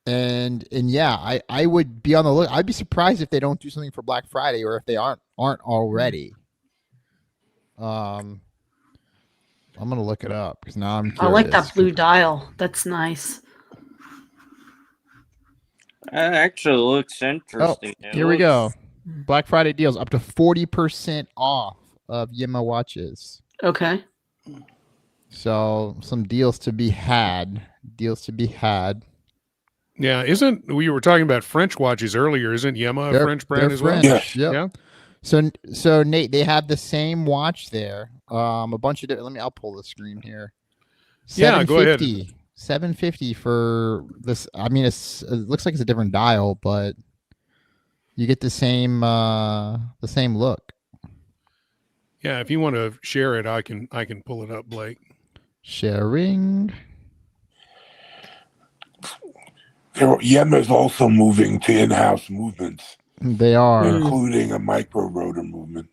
And yeah, I would be on the look. I'd be surprised if they don't do something for Black Friday, or if they aren't already. I'm gonna look it up because now I'm curious. I like that blue dial. That's nice. That actually looks interesting. Here we go. Black Friday deals up to 40% off of Yema watches. Okay. So some deals to be had. Yeah, we were talking about French watches earlier? Isn't Yema a French brand as well? French. Yeah. Yep. So Nate, they have the same watch there. A bunch of different. I'll pull the screen here. Yeah, go ahead. $750 for this. I mean, it looks like it's a different dial, but you get the same look. Yeah, if you want to share it, I can pull it up, Blake. Sharing. Yema is also moving to in-house movements. They are, including a micro rotor movement.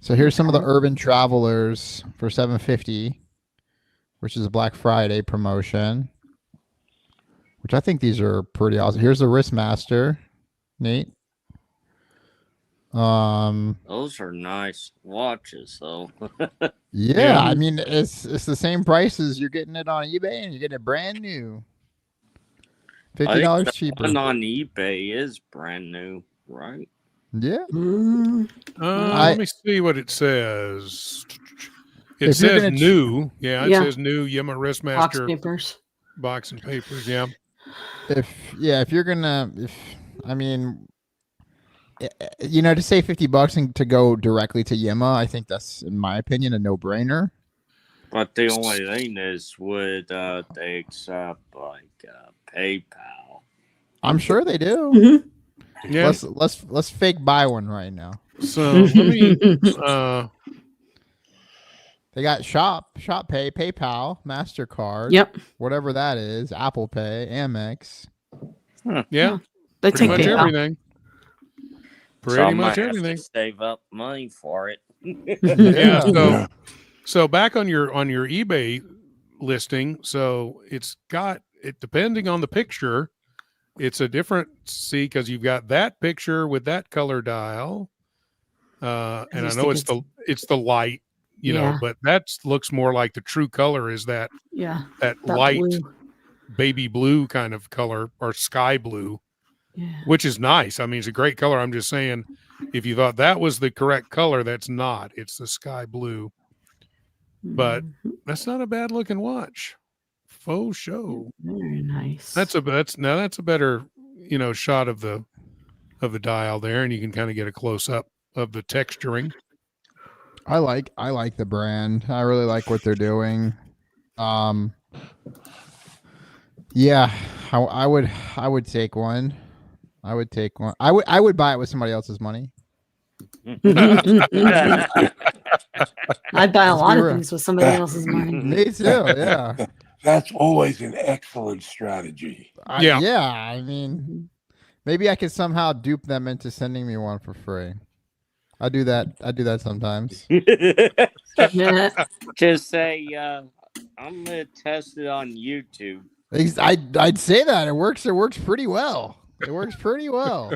So here's some of the Urban Travelers for $750, which is a Black Friday promotion. Which I think these are pretty awesome. Here's the Wristmaster, Nate. Those are nice watches, though. Yeah, I mean it's the same price as you're getting it on eBay, and you're getting it brand new. $50 cheaper. One on eBay is brand new, right? Yeah. Let me see what it says. It says new. It says new Yema Wristmaster box and papers. Yeah. If you're gonna, to say $50 and to go directly to Yema, I think that's, in my opinion, a no-brainer. But the only thing is, would they accept like PayPal? I'm sure they do. Mm-hmm. Yeah. Let's fake buy one right now. So let me. They got Shop Pay, PayPal, MasterCard. Yep. Whatever that is, Apple Pay, Amex. Yeah. They pretty much PayPal. everything. Pretty much everything. Save up money for it. Yeah. So back on your eBay listing, so it's got it depending on the picture. It's a different because you've got that picture with that color dial, and I know it's the light, know, but that looks more like the true color is that that light blue. Baby blue kind of color or sky blue, which is nice. I mean, it's a great color. I'm just saying, if you thought that was the correct color, that's not. It's the sky blue, but that's not a bad looking watch. Faux show. Very nice. That's a better, shot of the dial there, and you can kind of get a close up of the texturing. I like the brand. I really like what they're doing. Yeah, I would take one. I would take one. I would buy it with somebody else's money. I'd buy a lot of things with somebody else's money. Me too. Yeah. That's always an excellent strategy. I mean, maybe I could somehow dupe them into sending me one for free. I do that sometimes. Just say, I'm gonna test it on YouTube. I'd say that it works. It works pretty well. It works pretty well.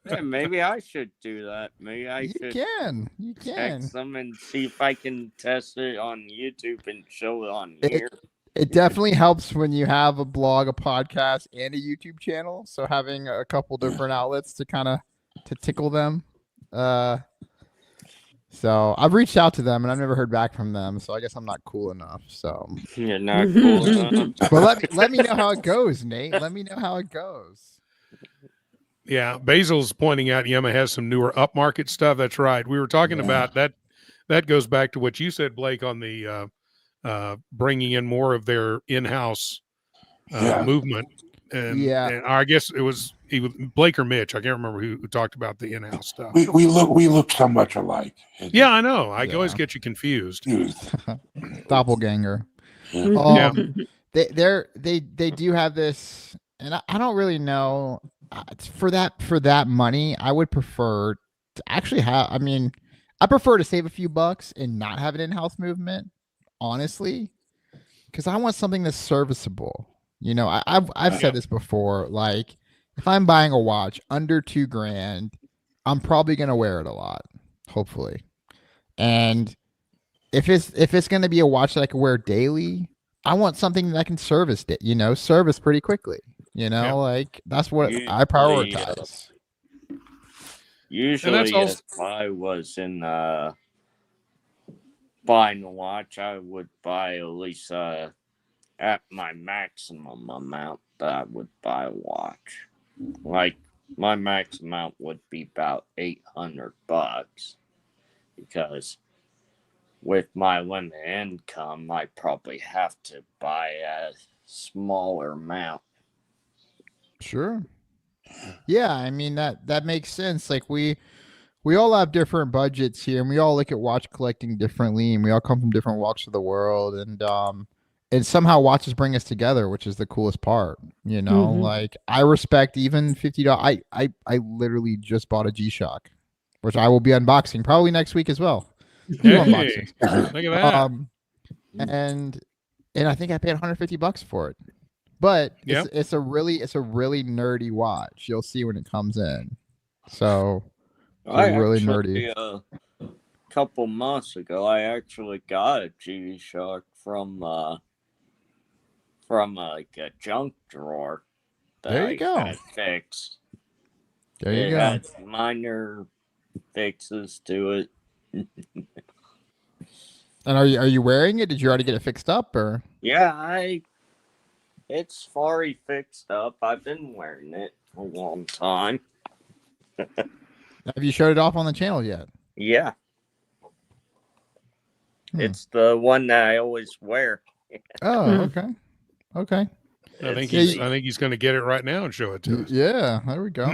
Yeah, maybe I should do that. Maybe I You should can. text them and see if I can test it on YouTube and show it on It- here. It definitely helps when you have a blog, a podcast, and a YouTube channel. So having a couple different outlets to kind of to tickle them. So I've reached out to them and I've never heard back from them. So I guess I'm not cool enough. So You're not cool enough. but let me know how it goes, Nate. Let me know how it goes. Yeah, Basil's pointing out Yema has some newer upmarket stuff. That's right. We were talking about that. That goes back to what you said, Blake, on the bringing in more of their in-house movement. And I guess it was Blake or Mitch. I can't remember who talked about the in-house stuff. We look so much alike. Yeah, I know. I always get you confused. Doppelganger. They do have this, and I don't really know. For that money, I would prefer to actually have. I mean, I prefer to save a few bucks and not have an in-house movement, honestly, because I want something that's serviceable. You know, I've said this before. Like, if I'm buying a watch under $2,000, I'm probably gonna wear it a lot, hopefully. And if it's gonna be a watch that I can wear daily, I want something that I can service pretty quickly. Like that's what I prioritize. Usually, if I was in buying a watch, I would buy at least at my maximum amount that I would buy a watch. Like my max amount would be about $800 because with my limited income, I probably have to buy a smaller amount. Sure. Yeah, I mean that makes sense. Like we all have different budgets here, and we all look at watch collecting differently, and we all come from different walks of the world, and somehow watches bring us together, which is the coolest part. Like I respect even $50. I literally just bought a G-Shock, which I will be unboxing probably next week as well. Hey, look at that. And I think I paid $150 for it. But it's a really nerdy watch. You'll see when it comes in. So really nerdy. A couple months ago, I actually got a G-Shock from like a junk drawer. There you go. Fixed. There you go. It had minor fixes to it. And are you wearing it? Did you already get it fixed up, or? Yeah, it's already fixed up. I've been wearing it a long time. Have you showed it off on the channel yet? Yeah. It's the one that I always wear. Oh, okay. I think he's going to get it right now and show it to us. Yeah, there we go.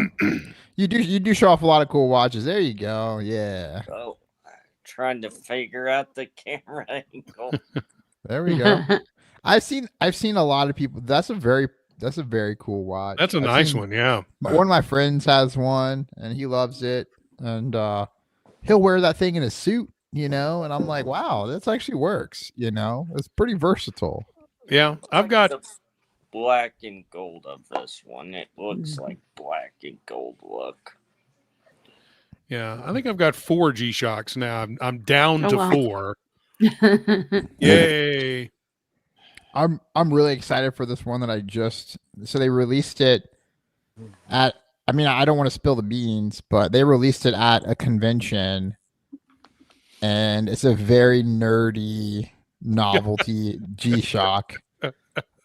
You do show off a lot of cool watches. There you go. Yeah. Oh, trying to figure out the camera angle. There we go. I've seen a lot of people. That's a very cool watch. That's a nice one. Yeah. One of my friends has one and he loves it, and he'll wear that thing in a suit, and I'm like, wow, this actually works. It's pretty versatile. Yeah, I've got the black and gold of this one. It looks like black and gold look. Yeah, I think I've got 4 G-Shocks now. I'm down to 4. Yay! I'm really excited for this one that so they released it at. I mean, I don't want to spill the beans, but they released it at a convention, and it's a very nerdy novelty G-Shock.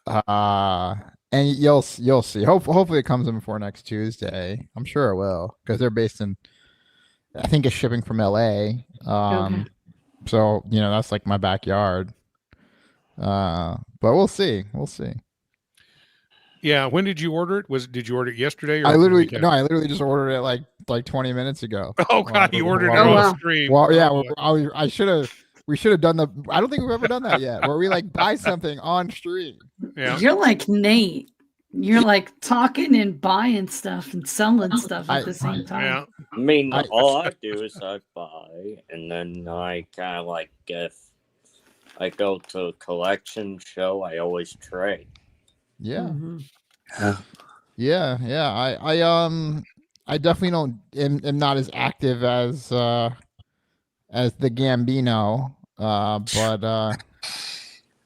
And you'll see. Hopefully it comes in before next Tuesday. I'm sure it will, because they're based in. I think it's shipping from LA. So that's like my backyard. But we'll see. Yeah. When did you order it? Did you order it yesterday? Or I literally just ordered it like 20 minutes ago. Oh God, you ordered it on stream. Well, yeah, we should have done I don't think we've ever done that yet, where we like buy something on stream. Yeah. You're like Nate. You're like talking and buying stuff and selling stuff at the same time. Yeah. I mean, all I do is I buy, and then I kind of like if I go to a collection show, I always trade. Yeah. Mm-hmm. I definitely am not as active as the Gambino, but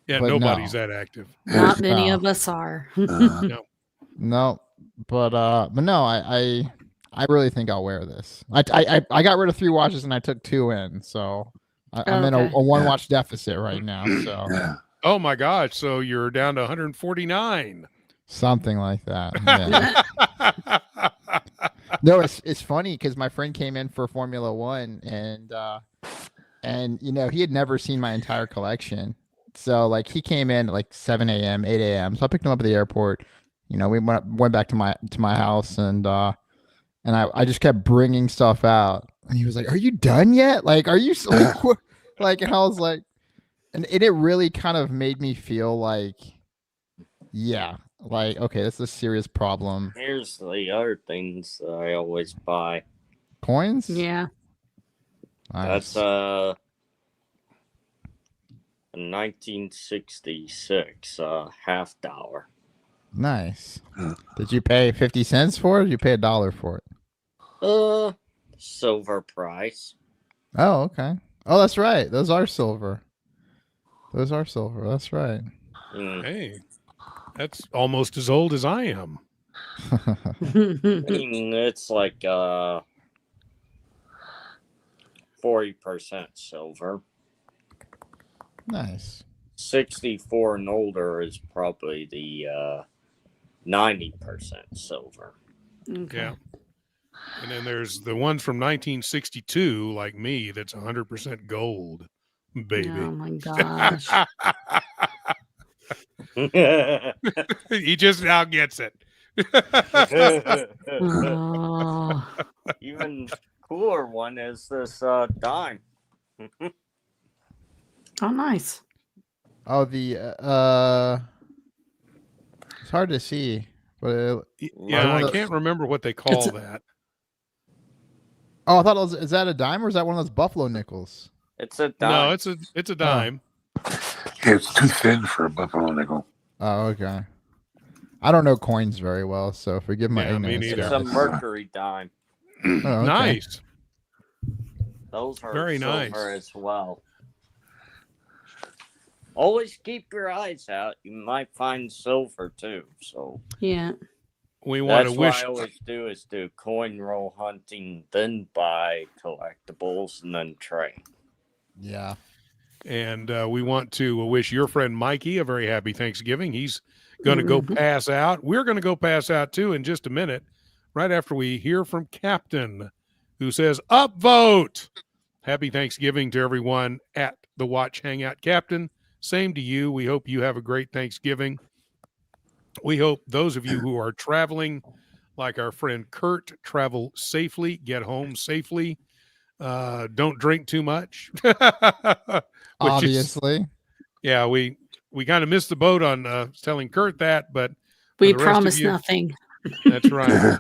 Yeah, but nobody's no. that active. Not many No. of us are. No, but no, I really think I'll wear this. I got rid of 3 watches and I took 2 in, so I'm in a 1 watch deficit right now. So Oh my gosh! So you're down to 149. something like that. Yeah. No, it's funny because my friend came in for Formula One and he had never seen my entire collection. So like he came in at like 7 a.m., 8 a.m. So I picked him up at the airport. We went back to my house and I just kept bringing stuff out. And he was like, "Are you done yet? Like, are you like?" And I was like, and it really kind of made me feel like, yeah, like, okay, this is a serious problem. Here's the other things that I always buy. Coins? Yeah. Nice. That's a 1966 half dollar. Nice. Did you pay 50 cents for it? Or did you pay $1 for it? Silver price. Oh, okay. Oh, that's right. Those are silver. That's right. Hey, that's almost as old as I am. I mean, it's like 40% silver. Nice. 64 and older is probably the 90% silver. Okay. Yeah. And then there's the ones from 1962, like me, that's 100% gold, baby. Oh my gosh. He just now gets it. Oh. Even cooler one is this dime. Oh, nice. Oh, the it's hard to see, but Yeah, I can't remember what they call that. Oh, I thought it was. Is that a dime or is that one of those buffalo nickels? It's a dime. No, it's a dime. Yeah, it's too thin for a buffalo nickel. Oh, okay. I don't know coins very well, so forgive my ignorance. It's a mercury dime. Oh, okay. Nice. Those are very silver nice as well. Always keep your eyes out. You might find silver too. So yeah, we want to wish. What I always do is do coin roll hunting, then buy collectibles, and then trade. Yeah. And we want to wish your friend Mikey a very happy Thanksgiving. He's going to go pass out. We're going to go pass out too in just a minute, right after we hear from Captain, who says, "Upvote." Happy Thanksgiving to everyone at the Watch Hangout. Captain, same to you. We hope you have a great Thanksgiving. We hope those of you who are traveling, like our friend Kurt, travel safely, get home safely. Don't drink too much. Obviously. We kind of missed the boat on telling Kurt that, but we promise nothing. That's right.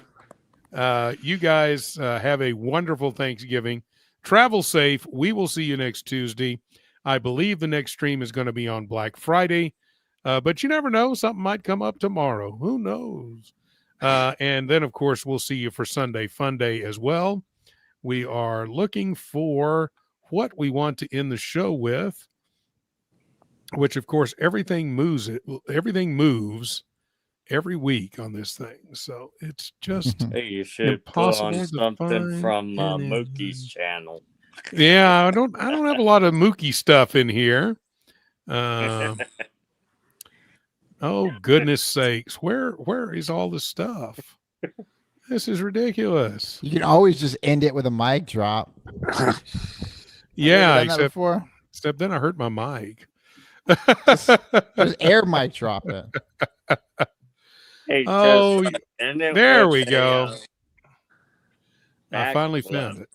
You guys have a wonderful Thanksgiving. Travel safe. We will see you next Tuesday. I believe the next stream is going to be on Black Friday, but you never know. Something might come up tomorrow. Who knows? And then, of course, we'll see you for Sunday Fun Day as well. We are looking for what we want to end the show with, which, of course, everything moves every week on this thing. So it's just hey, you should put on something from Mookie's channel. Yeah, I don't have a lot of Mookie stuff in here. Oh, goodness sakes. Where is all this stuff? This is ridiculous. You can always just end it with a mic drop. Yeah, except then I hurt my mic. Just air mic drop it. Hey, there we go. I finally found it.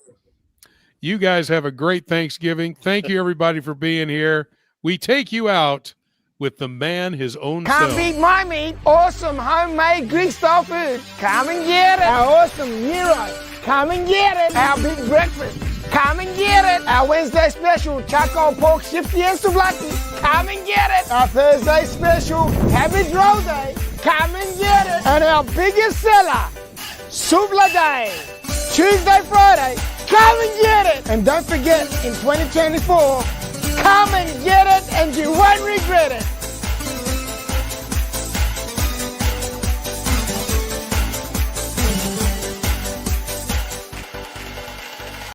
You guys have a great Thanksgiving. Thank you, everybody, for being here. We take you out with the man his own self. Can't beat my meat. Awesome homemade Greek style food. Come and get it. Our awesome gyros. Come and get it. Our big breakfast. Come and get it. Our Wednesday special charcoal pork shifty and souvlaki. come and get it. Our Thursday special, Cabbage Roll Day, come and get it. And our biggest seller, Souffle Day, Tuesday, Friday, come and get it. And don't forget, in 2024, come and get it and you won't regret it.